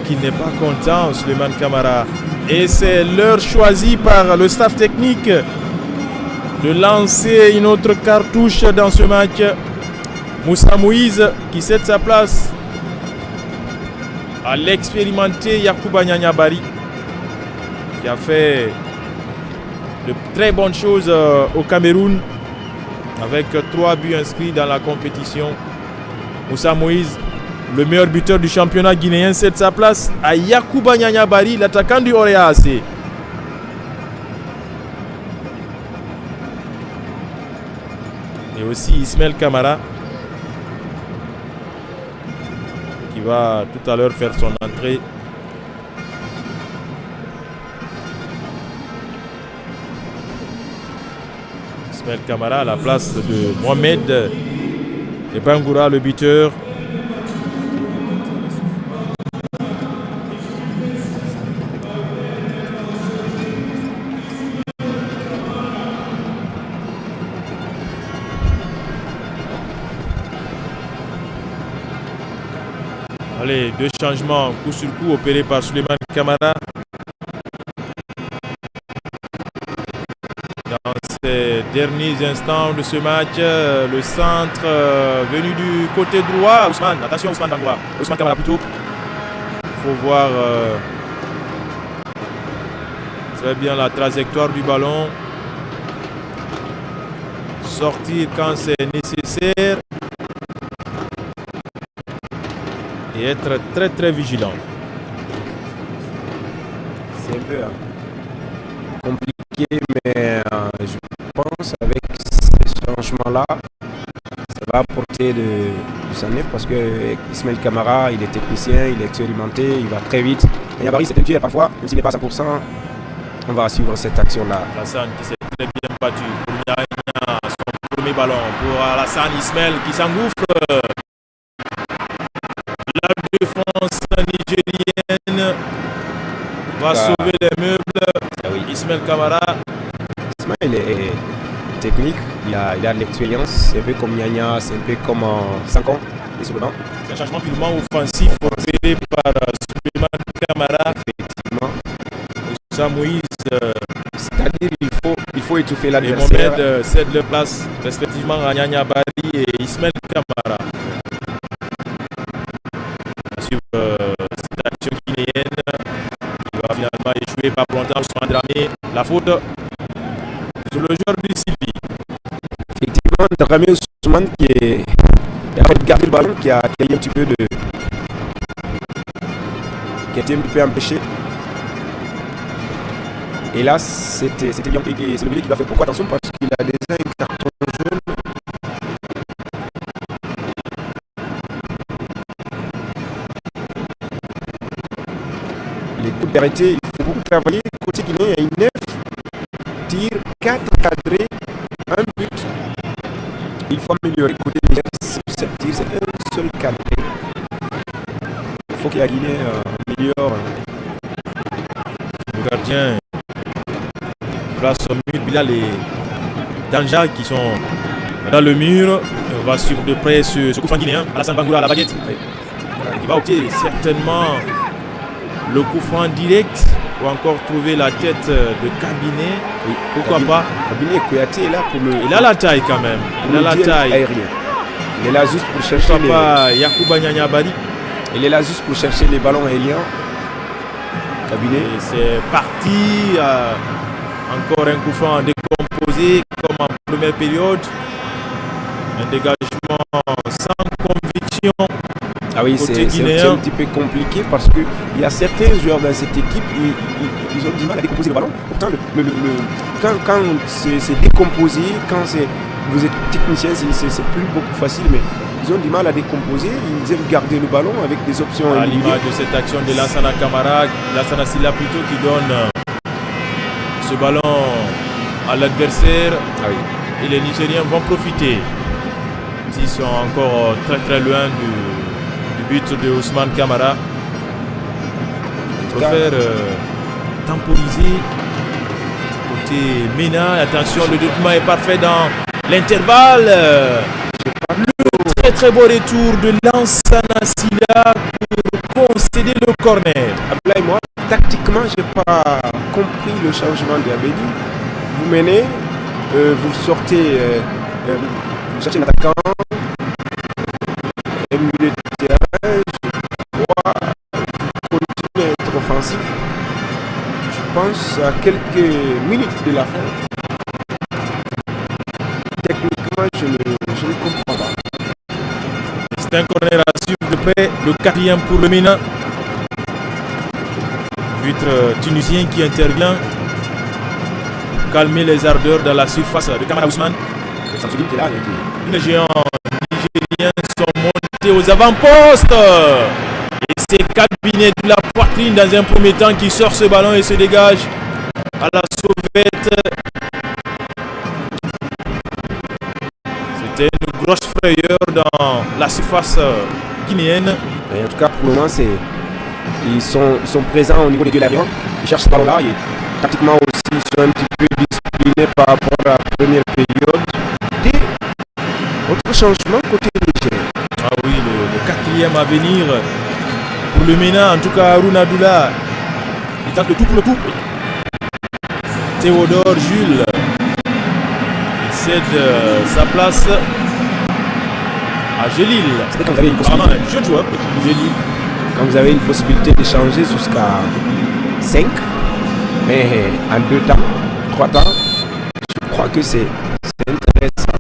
Qui n'est pas content, Souleymane Camara. Et c'est l'heure choisie par le staff technique de lancer une autre cartouche dans ce match. Moussa Moïse qui cède sa place à l'expérimenté Yacouba Nianyabari qui a fait de très bonnes choses au Cameroun avec 3 buts inscrits dans la compétition. Moussa Moïse, le meilleur buteur du championnat guinéen, cède sa place à Yacouba Nianyabari, l'attaquant du Orea AC. Et aussi Ismaël Camara qui va tout à l'heure faire son entrée. Ismaël Camara à la place de Mohamed et Bangoura, le buteur. Allez, 2 changements coup sur coup opérés par Souleymane Camara. Dans ces derniers instants de ce match, le centre venu du côté droit. Ousmane, attention Ousmane Bangoura. Ousmane Camara plutôt. Il faut voir très bien la trajectoire du ballon. Sortir quand c'est nécessaire. Et être très très vigilant. C'est un peu compliqué, mais je pense avec ces changements-là, ça va apporter du sang-neuf parce que Ismaël Camara, il est technicien, il est expérimenté, il va très vite. Nianyabari, c'est un tueur parfois, même s'il n'est pas à 100%, on va suivre cette action-là. Alassane qui s'est très bien battu pour Nianya, son premier ballon pour Alassane Ismaël qui s'engouffre. La défense nigérienne va sauver les meubles. Ah oui. Ismaël Camara. Ismaël technique, il a de l'expérience, c'est un peu comme Nyanya, c'est un peu comme Sankan. C'est un changement purement offensif opéré par Suleiman Kamara. Effectivement. Moussa Moïse. C'est-à-dire il faut étouffer l'adversaire. Et Mohamed cède leur place respectivement à Nyanya Bari et Ismaël Kamara. À suivre cette action guinéenne qui va finalement échouer par longtemps sur Dramé. La faute sur le joueur du Sylvie. Effectivement, Dramé Ousmane qui a gardé le ballon, qui a eu un petit peu qui a été un peu empêché. Et là, c'était bien. Et c'est le milieu qui va faire beaucoup attention parce qu'il a déjà un carton jaune. Les coups d'arrêté, il faut beaucoup travailler. Côté guinéen, il y a une 9 tirs, 4 cadrés, 1 but. Il faut améliorer. Côté Niger, 7 tirs, c'est un seul cadré. Il faut que la Guinée améliore. Le gardien place au mur. Il y a les Danja qui sont dans le mur. On va suivre de près ce coup franc guinéen. Alassane Bangoura à la baguette. Il va opter certainement le coup franc direct ou encore trouver la tête de Cabinet. Oui, pourquoi pas. Cabinet Kouyaté est là pour le. Il a la taille quand même. Il a la taille aérien. Il est là juste pour chercher les. Pas Yacouba Nyanya Bari. Il est là juste pour chercher les ballons aériens. Cabinet. C'est parti. Encore un coup franc décomposé comme en première période. Un dégagement sans conviction. Ah oui, c'est un petit peu compliqué parce qu'il y a certains joueurs dans cette équipe, ils ont du mal à décomposer le ballon. Pourtant, quand c'est décomposé, quand vous êtes technicien, c'est plus beaucoup facile, mais ils ont du mal à décomposer. Ils aiment garder le ballon avec des options à individuelles. l'image de cette action de Lassana Kamara, Lassana Silla plutôt qui donne ce ballon à l'adversaire. Ah oui. Et les Nigériens vont profiter. Ils sont encore très très loin du but de Ousmane Kamara. Il faut faire temporiser côté Mena. Attention, le développement est parfait dans l'intervalle. Le très très beau retour de Lansana Silla pour concéder le corner. Ablaï, moi, tactiquement, je n'ai pas compris le changement de Abedi. Vous menez, vous sortez, vous cherchez un attaquant, un milieu de terrain, je crois, vous continuez à être offensif. Je pense à quelques minutes de la fin. Techniquement, je ne comprends pas. C'est un corner à suivre de près, le 4e pour le Ménin. Arbitre tunisien qui intervient pour calmer les ardeurs dans la surface de Kamara Ousmane. Les géants nigériens sont montés aux avant-postes. Et c'est Cabinet de la poitrine dans un premier temps qui sort ce ballon et se dégage à la sauvette. C'était une grosse frayeur dans la surface guinéenne. Et en tout cas, pour le moment, ils sont présents au niveau des deux larrières. Ils cherchent ce ballon-là. Et tactiquement aussi, ils sont un petit peu disciplinés par rapport à la première période. Autre changement côté Niger. Ah oui, le 4e à venir pour le MENA. En tout cas, Haroun Abdullah, il tente le tout pour le coup. Théodore Jules cède sa place à Gelil. C'est quand vous avez une possibilité. Un jeune joueur, Gelil. Quand vous avez une possibilité d'échanger jusqu'à 5, mais en 2 temps, 3 temps, je crois que c'est intéressant.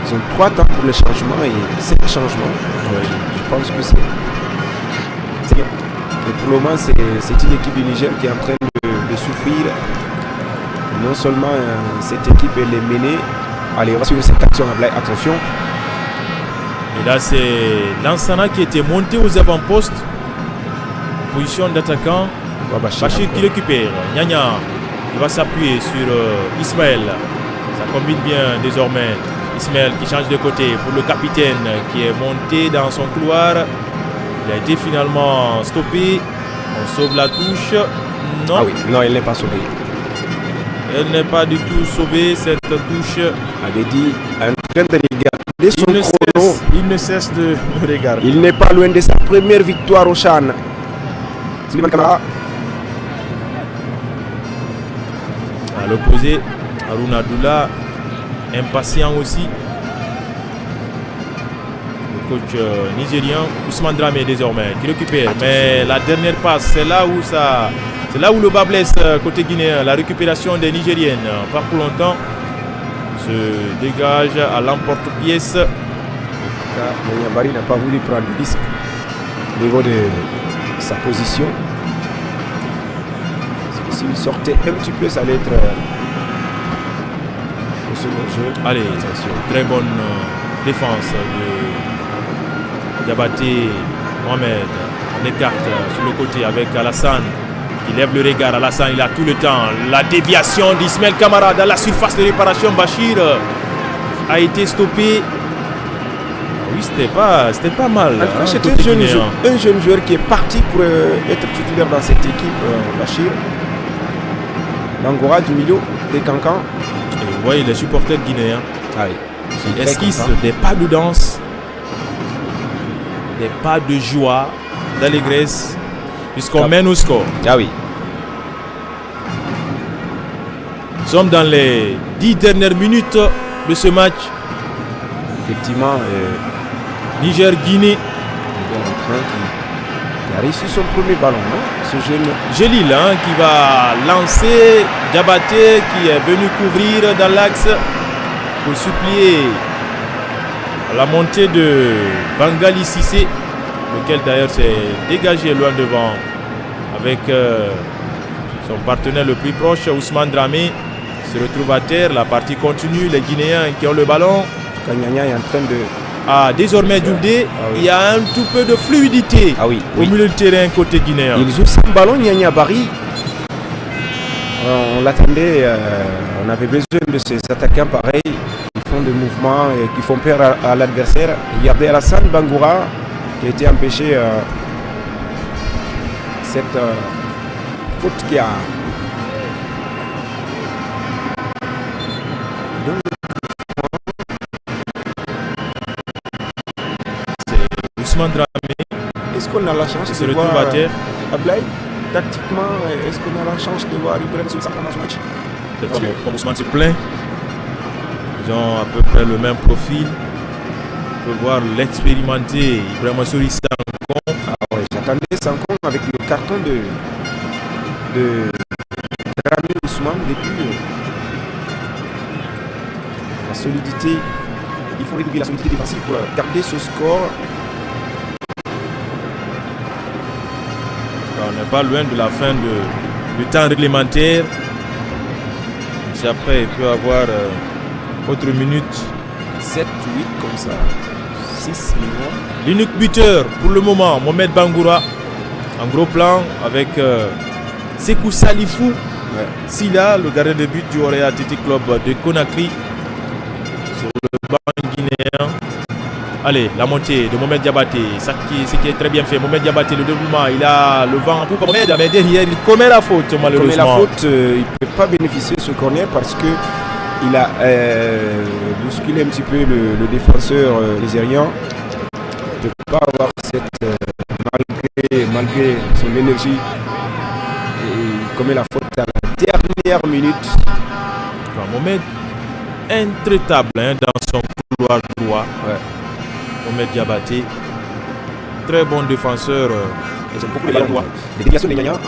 Ils ont 3 temps pour le changement et 5 changements. Oui, je pense que c'est bien. Et pour le moment, c'est une équipe du Niger qui est en train de souffrir. Non seulement cette équipe elle est menée. Allez, on va suivre cette action. Attention. Et là, c'est Lansana qui était monté aux avant-postes. Position d'attaquant. Bachir qui récupère. Nyanya, il va s'appuyer sur Ismaël. Ça combine bien désormais. Ismaël qui change de côté pour le capitaine qui est monté dans son couloir. Il a été finalement stoppé. On sauve la touche. Non. Ah oui, non, il n'est pas sauvé. Elle n'est pas du tout sauvée, cette touche. Abedi en train de regarder son chrono. Il ne cesse de regarder. Il n'est pas loin de sa première victoire au Chan. Suleiman Kamara. À l'opposé, Harouna Abdullah, impatient aussi. Le coach nigérien, Ousmane Dramé désormais, qui récupère. Mais la dernière passe, c'est là où le bas blesse côté guinéen. La récupération des Nigériennes, pas pour longtemps, se dégage à l'emporte-pièce. Nyambari n'a pas voulu prendre le risque au niveau de sa position. Parce que s'il sortait un petit peu, ça allait être jeu. Allez, attention. Très bonne défense de Diabaté Mohamed. On écarte sur le côté avec Alassane qui lève le regard. Alassane, il a tout le temps. La déviation d'Ismaël Kamara dans la surface de réparation. Bachir a été stoppé. Oui, c'était pas mal. En tout cas, c'est un jeune joueur qui est parti pour être titulaire dans cette équipe, Bachir. Bangoura du milieu des Cancans. Et vous voyez les supporters guinéens. Ah oui. Ils esquissent des pas de danse, des pas de joie, d'allégresse, puisqu'on mène au score. Ah oui. Nous sommes dans les 10 dernières minutes de ce match. Effectivement, Niger-Guinée. Qui a réussi son premier ballon, ce jeune. Jelil qui va lancer Diabaté qui est venu couvrir dans l'axe pour supplier la montée de Bangali Sissé, lequel d'ailleurs s'est dégagé loin devant avec son partenaire le plus proche, Ousmane Dramé, se retrouve à terre. La partie continue, les Guinéens qui ont le ballon. Kanyanya est en train de... Désormais Djoudé, il y a un tout peu de fluidité au milieu du terrain côté guinéen. Il joue sans ballon, Nyanya Bari. On l'attendait, on avait besoin de ces attaquants pareils qui font des mouvements et qui font peur à l'adversaire. Regardez Alassane Bangoura qui a été empêché cette faute qui a... Ousmane Dramé. Est-ce qu'on a la chance de voir à terre Ablaï tactiquement, est-ce qu'on a la chance de voir Ibrahim Sousa dans ce match? Comme Ousmane se plaint, ils ont à peu près le même profil. On peut voir l'expérimenté Ibrahim Souri Sankon. Ah ouais, j'attendais Sankon avec le carton de Rami Ousmane depuis la solidité. Il faut réduire la solidité défensive pour garder ce score. On n'est pas loin de la fin du temps réglementaire. Si après il peut avoir autre minute. 7, 8 comme ça. 6 minutes. L'unique buteur pour le moment, Mohamed Bangoura. En gros plan avec Sekou Salifou. Ouais. Silla, le gardien de but du Orea Athletic Club de Conakry. Sur le banc guinéen. Allez, la montée de Mohamed Diabaté, ce qui est très bien fait. Mohamed Diabaté, le développement, il a le vent pour Mohamed, mais derrière, il commet la faute malheureusement. Il commet la faute, il ne peut pas bénéficier de ce corner parce qu'il a bousculé un petit peu le défenseur nigérian. Il ne peut pas avoir cette, malgré son énergie, et il commet la faute à la dernière minute. Mohamed, intraitable dans son couloir droit. Ouais. Mohamed Diabaté, très bon défenseur. J'aime beaucoup les ballons. Les déviations des gagnants,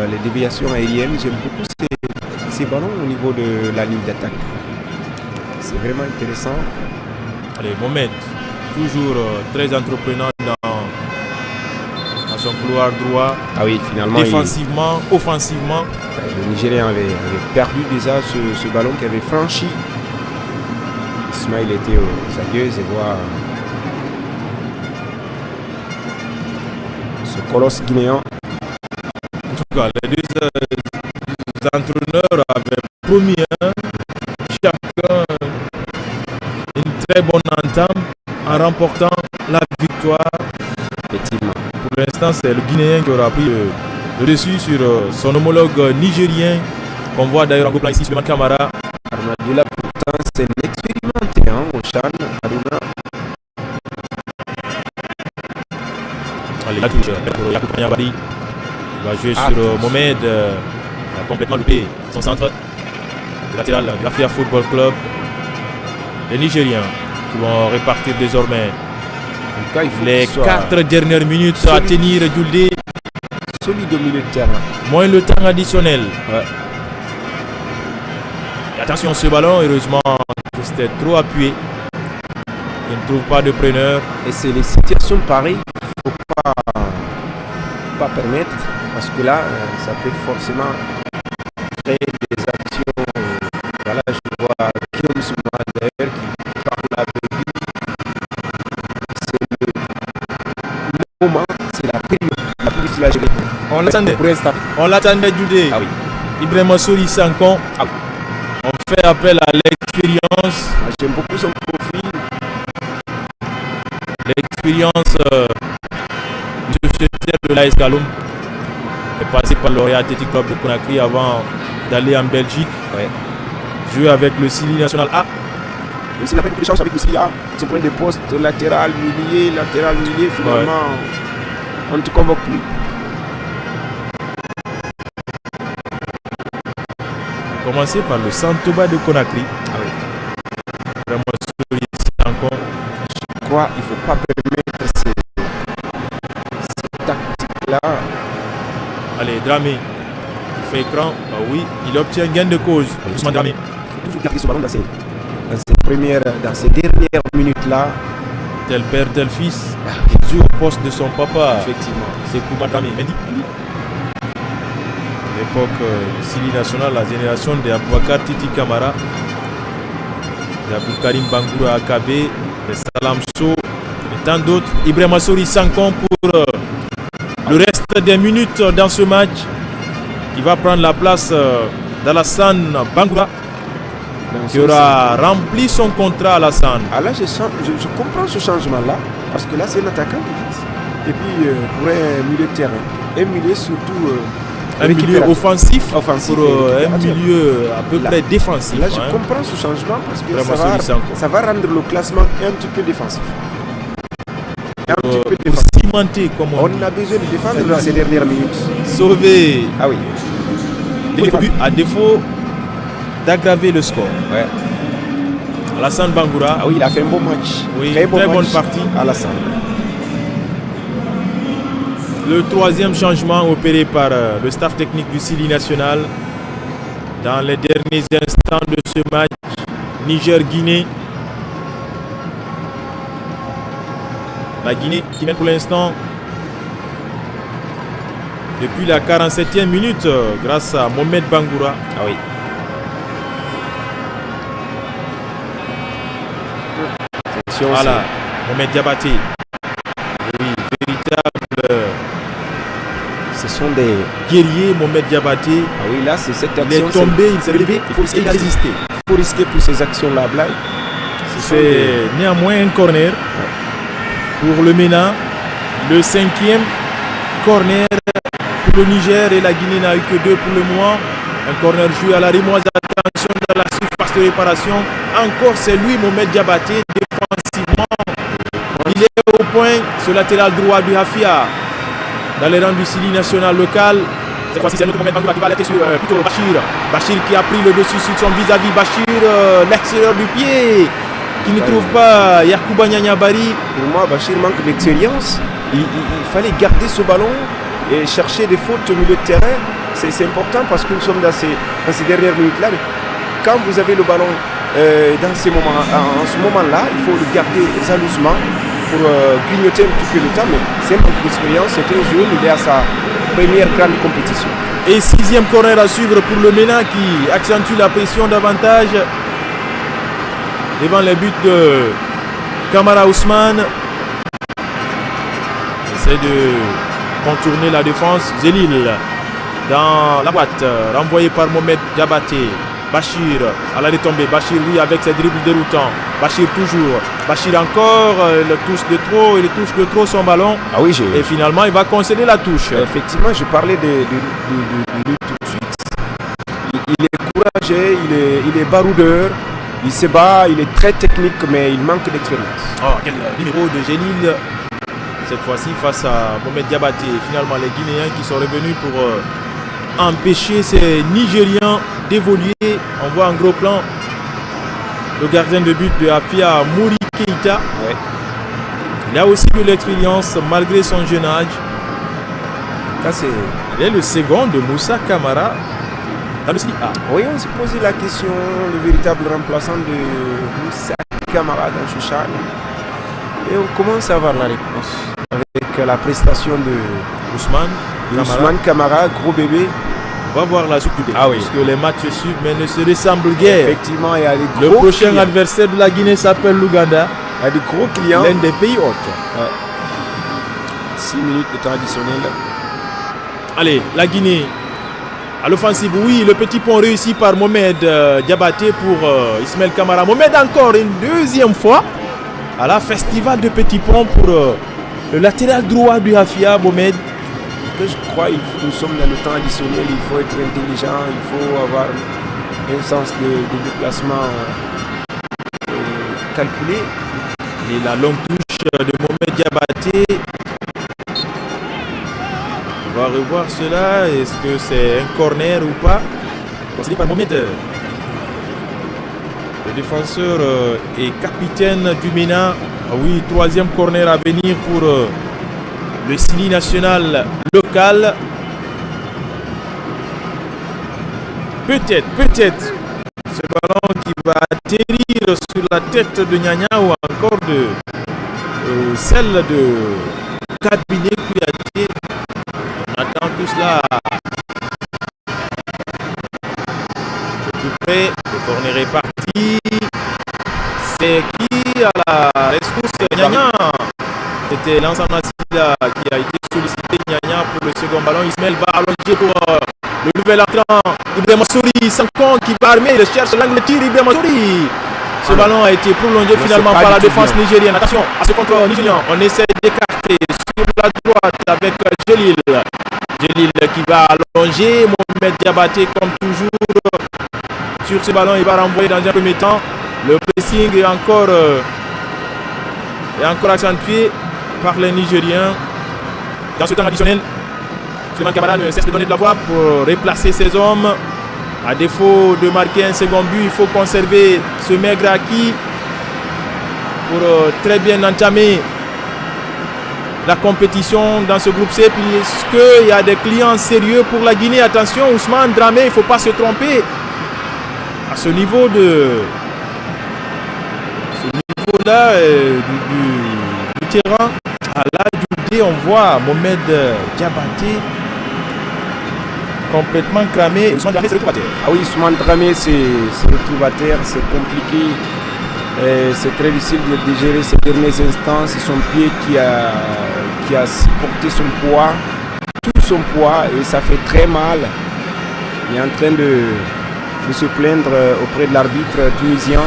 les déviations aériennes, j'aime beaucoup ces ballons au niveau de la ligne d'attaque. C'est vraiment intéressant. Allez, Mohamed, toujours très entreprenant dans son couloir droit. Ah oui, finalement. Défensivement, offensivement. Le Nigérien avait perdu déjà ce ballon qui avait franchi. Ismaël était aux agueuses et voit ce colosse guinéen. En tout cas, les deux entraîneurs avaient promis chacun une très bonne entame en remportant la victoire. Effectivement. Pour l'instant, c'est le Guinéen qui aura pris le dessus sur son homologue nigérien qu'on voit d'ailleurs en gros plan ici, Souleymane Camara. Armadula, pourtant, c'est un expérimenté, hein, au Chan, Aruna. Allez, la touche pour Yacoub Niabari. Il va jouer sur Mohamed. Il a complètement loupé son centre. Le latéral de l'Afia Football Club. Les Nigériens qui vont répartir désormais les 4 dernières minutes solide. À tenir Djouldé. Solide au milieu de terrain. Moins le temps additionnel. Ouais. Et attention ce ballon, heureusement que c'était trop appuyé. Il ne trouve pas de preneur. Et c'est les situations pareilles qu'il ne faut pas permettre. Parce que là, ça peut forcément créer des actions. Voilà, je vois Guillaume Souma d'ailleurs qui parle avec lui. C'est le moment, c'est la période la plus difficile à gérer. On l'attendait Djouldé. Ah oui. Ibrahima Sori Sankon. Ah oui. On fait appel à l'expérience. J'aime beaucoup son profil. L'expérience du secrétaire de l'AS Kaloum est passé par l'Orient Athletic Club de Conakry avant d'aller en Belgique. Ouais. Jouer avec le Sili National A. Même s'il n'a pas eu beaucoup de chance avec le Sili A, ils ont pris des postes latéral, milieu, finalement, on ne te convoque plus. On va commencer par le Santoba de Conakry. Ah oui. Vraiment solide encore. Je crois qu'il ne faut pas permettre ces tactiques-là. Allez, Dramé qui fait écran. Ah oui, il obtient gain de cause. Ousmane Dramé. Il faut toujours garder ce ballon dans ces dernières minutes-là. Tel père, tel fils. Il joue au poste de son papa. Effectivement. C'est Kouba Dramé. L'époque du Sili National, la génération de Abouakar Titi Kamara, d'Abou Karim Bangoura Akabe, de Salam So et tant d'autres. Ibrahima Sori Sankon pour le reste des minutes dans ce match qui va prendre la place d'Alassane Bangoura qui aura rempli son contrat à Alassane. Ah là, je comprends ce changement-là parce que là, c'est un attaquant qui fixe. Et puis, pour un milieu de terrain, un milieu surtout. Un milieu offensif pour un milieu à peu près défensif. Là, je comprends ce changement parce que ça va rendre le classement un petit peu défensif. Cimenter, comme on a besoin de défendre dans ces dernières minutes. Sauver. Ah oui. À défaut d'aggraver le score. Ouais. Alassane Bangoura. Ah oui, il a fait un bon match. Oui, très bonne partie. Alassane. Le troisième changement opéré par le staff technique du Sili National dans les derniers instants de ce match Niger-Guinée. La Guinée qui mène pour l'instant depuis la 47e minute grâce à Mohamed Bangoura. Ah oui. Attention, voilà, Mohamed Diabaté. Oui, véritable. Ce sont des guerriers, Mohamed Diabaté. Ah oui, là, c'est cette action. Il est tombé, il s'est relevé, il a résisté. Il faut risquer pour ces actions-là, Blaye. C'est néanmoins un corner pour le MENA. Le 5e corner pour le Niger et la Guinée n'a eu que 2 pour le moment. Un corner joué à la Rimoise. Attention dans la surface de réparation. Encore, c'est lui, Mohamed Diabaté, défensivement. Il est au point, ce latéral droit du Hafia. Dans les rangs du Sili National local. Cette fois-ci, c'est notre Mohamed Bangoura qui va alerter sur plutôt Bachir. Bachir qui a pris le dessus sur son vis-à-vis. Bachir, l'extérieur du pied, qui ne trouve pas Yacouba Niabari. Pour moi, Bachir manque d'expérience. Il fallait garder ce ballon et chercher des fautes au milieu de terrain. C'est important parce que nous sommes dans ces dernières minutes-là. Mais quand vous avez le ballon dans ces moments, en ce moment-là, il faut le garder jalousement pour grignoter un petit peu le temps. Mais c'est un manque d'expérience. C'est un jeune, il est à sa première grande compétition. Et 6e corner à suivre pour le MENA qui accentue la pression davantage devant les buts de Kamara Ousmane. Essaie de contourner la défense. Zélil dans la boîte, renvoyé par Mohamed Diabaté. Bachir à la retombée. Bachir, oui, avec ses dribbles déroutants. Bachir toujours. Bachir encore. Il touche de trop son ballon. Ah oui, et finalement, il va concéder la touche. Effectivement, je parlais de lui tout de suite. il est courageux, il est baroudeur, il se bat, il est très technique, mais il manque d'expérience. Oh, quel numéro de Gélil cette fois-ci face à Mohamed Diabaté. Finalement, les Guinéens qui sont revenus pour empêcher ces Nigérians d'évoluer. On voit en gros plan le gardien de but de Afia, Mouri Keita. Ouais. Il a aussi de l'expérience malgré son jeune âge. Il est le second de Moussa Camara. Oui, on s'est posé la question, le véritable remplaçant de Moussa Camara dans ce chat. Et on commence à avoir la réponse avec la prestation de Ousmane Camara, gros bébé. On va voir la suite du débat, parce que les matchs suivent mais ne se ressemblent guère. Effectivement, il y a des le gros prochain clients. adversaire de la Guinée s'appelle l'Ouganda. Il y a des gros clients. L'un des pays hôtes. 6 minutes de temps additionnel. Allez, la Guinée à l'offensive. Oui, le petit pont réussi par Mohamed Diabaté pour Ismaël Camara. Mohamed encore une deuxième fois à la festival de petit pont pour le latéral droit du Afia, Mohamed. Que je crois nous sommes dans le temps additionnel, il faut être intelligent, il faut avoir un sens de déplacement calculé. Et la longue touche de Mohamed Diabaté. On va revoir cela. Est-ce que c'est un corner ou pas? Conseillé par Mohamed. Le défenseur et capitaine du MENA. Ah oui, troisième corner à venir pour le CINI national local. Peut-être ce ballon qui va atterrir sur la tête de Nyanya ou encore de celle de Kabiné Kouyaté. On attend tout cela de plus près. Le corner est parti. C'est qui à la rescousse? Nyanya. C'était l'ensemble qui a été sollicité. Nyanya pour le second ballon. Ismaël va allonger pour le nouvel entrant. Ibrahima Souri, Sankon qui va armer. Il cherche l'angle de tir. Ibrahima Souri. Ce ballon a été prolongé finalement par la défense nigérienne. Attention à ce contrôle nigérien. On essaie d'écarter sur la droite avec Gélil. Gélil qui va allonger. Mohamed Diabaté comme toujours sur ce ballon. Il va renvoyer dans un premier temps. Le pressing est encore accentué par les Nigériens. Dans ce temps additionnel, Souleymane Camara ne cesse de donner de la voix pour replacer ses hommes. À défaut de marquer un second but, il faut conserver ce maigre acquis pour très bien entamer la compétition dans ce groupe C. Puis est-ce qu'il y a des clients sérieux pour la Guinée? Attention, Ousmane Dramé, il ne faut pas se tromper. À ce niveau là du terrain, à l'âge du dé, on voit Mohamed Diabaté complètement cramé. Ousmane Dramé, c'est le retrouve-à-terre. Ah oui, Ousmane Dramé, c'est le retrouve-à-terre, c'est compliqué. C'est très difficile de gérer ces derniers instants. C'est son pied qui a supporté son poids, tout son poids, et ça fait très mal. Il est en train de se plaindre auprès de l'arbitre tunisien.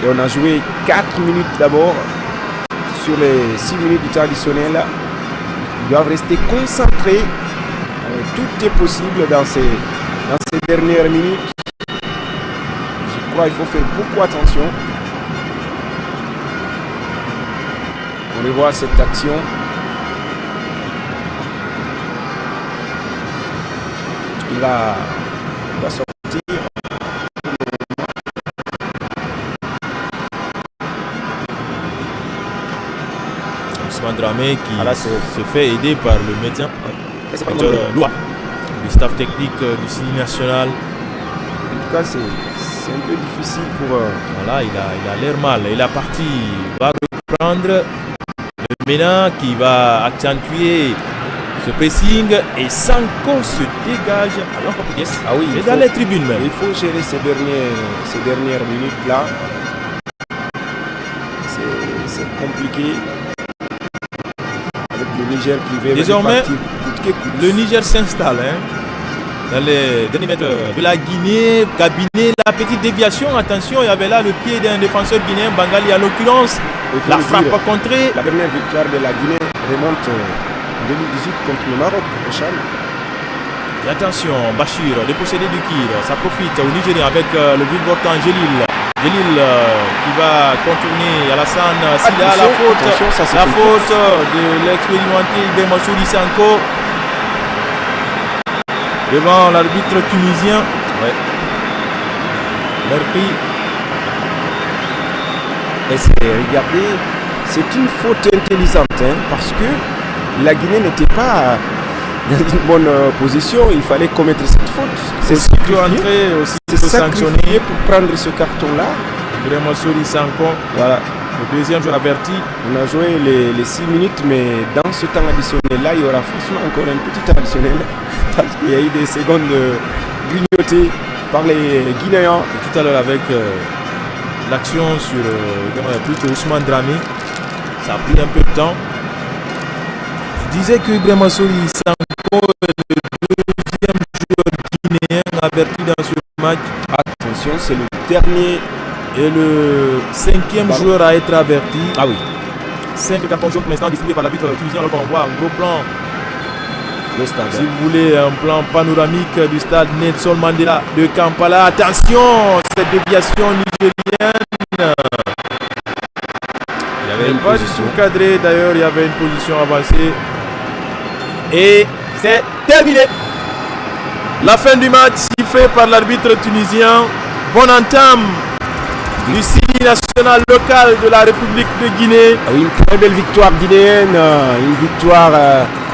Et on a joué 4 minutes d'abord sur les 6 minutes du temps additionnel. Ils doivent rester concentrés. Tout est possible dans ces dernières minutes. Je crois qu'il faut faire beaucoup attention. On revoit cette action. Il va sortir. Ousmane Dramé qui se fait aider par le médecin Loa, du staff technique du CINI national. En tout cas, c'est un peu difficile pour... Voilà, il a l'air mal. Il est parti. Il va reprendre le MENA qui va accentuer ce pressing et Sanko se dégage à l'entreprise. Ah oui, et dans les tribunes même. Il faut gérer ces dernières minutes là. C'est compliqué. Avec le Niger qui veut désormais partir coûte que coûte. Le Niger s'installe dans les derniers mètres de la Guinée. Cabinet, la petite déviation. Attention, il y avait là le pied d'un défenseur guinéen, Bangali en l'occurrence. La frappe contrée. La dernière victoire de la Guinée remonte en 2018 contre le Maroc au Chan. Et attention, Bachir, dépossédé du Kir, ça profite au Nigérien avec le virevoltant Gelil. Gelil qui va contourner Alassane Sida, la faute de l'expérimenté Bemassouri Sanko devant l'arbitre tunisien. Merki. Et regardez, c'est une faute intelligente parce que la Guinée n'était pas dans une bonne position, il fallait commettre cette faute. C'est ce qui doit entrer aussi pour sanctionner pour prendre ce carton-là. Vraiment Sori Sanko, voilà. Le deuxième joueur averti. On a joué les 6 minutes, mais dans ce temps additionnel-là, il y aura forcément encore un petit temps additionnel parce qu'il y a eu des secondes grignotées par les Guinéens. Et tout à l'heure avec l'action sur plutôt Ousmane Dramé, ça a pris un peu de temps. Je disais que Ibrahima Sori Sanko est le deuxième joueur guinéen averti dans ce match. Attention, c'est le dernier et le 5e joueur à être averti. Ah oui. 5 cartons jaunes pour l'instant distribués par l'arbitre tunisien. Alors qu'on voit un gros plan. Le stade. Si vous voulez un plan panoramique du stade Nelson Mandela de Kampala. Attention, cette déviation nigérienne. Il y avait une position cadrée, d'ailleurs il y avait une position avancée. Et c'est terminé. La fin du match sifflée par l'arbitre tunisien. Bonne entame du Sili national local de la République de Guinée. Ah oui, une très belle victoire guinéenne, une victoire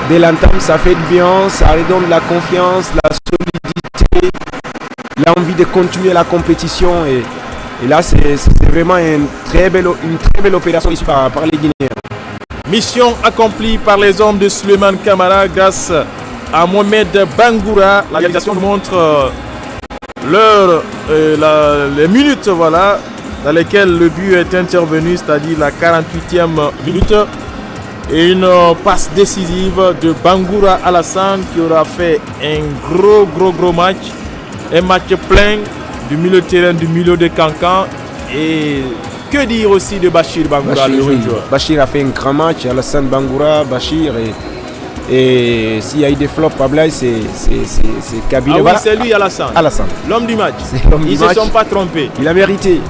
dès l'entame, ça fait du bien, ça redonne la confiance, la solidité, l'envie de continuer la compétition et là c'est vraiment une très belle opération ici par les Guinéens. Mission accomplie par les hommes de Souleymane Camara grâce à Mohamed Bangoura. La réalisation nous montre l'heure, les minutes dans lesquelles le but est intervenu, c'est-à-dire la 48e minute. Et une passe décisive de Bangoura Alassane qui aura fait un gros match. Un match plein du milieu de terrain, du milieu de Cancan. Et que dire aussi de Bachir Bangoura, le jeune joueur. Bachir a fait un grand match, Alassane Bangoura, Bachir et s'il y a eu des flops à Blaise, c'est Kabila. Ah oui, c'est lui Alassane. L'homme du match. Ils ne se sont pas trompés. Il a mérité.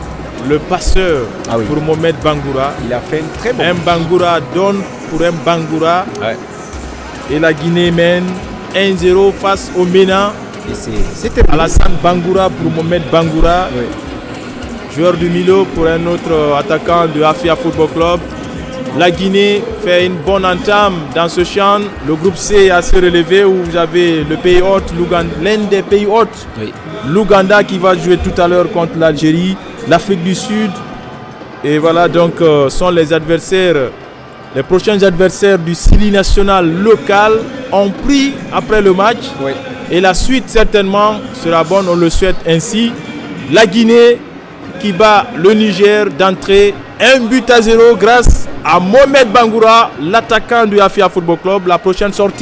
Le passeur pour Mohamed Bangoura. Il a fait un très bon match. Un Bangoura donne pour un Bangoura. Ouais. Et la Guinée mène 1-0 face au MENA. C'était Alassane Bangoura pour Mohamed Bangoura. Joueur du milieu pour un autre attaquant de Afia Football Club. La Guinée fait une bonne entame dans ce champ. Le groupe C est assez relevé où vous avez le pays hôte, l'un des pays hôtes, l'Ouganda qui va jouer tout à l'heure contre l'Algérie, l'Afrique du Sud. Et voilà donc sont les adversaires, les prochains adversaires du Sili national local ont pris après le match. Et la suite certainement sera bonne, on le souhaite ainsi. La Guinée qui bat le Niger d'entrée 1-0 grâce à Mohamed Bangoura, l'attaquant du Afia Football Club. La prochaine sortie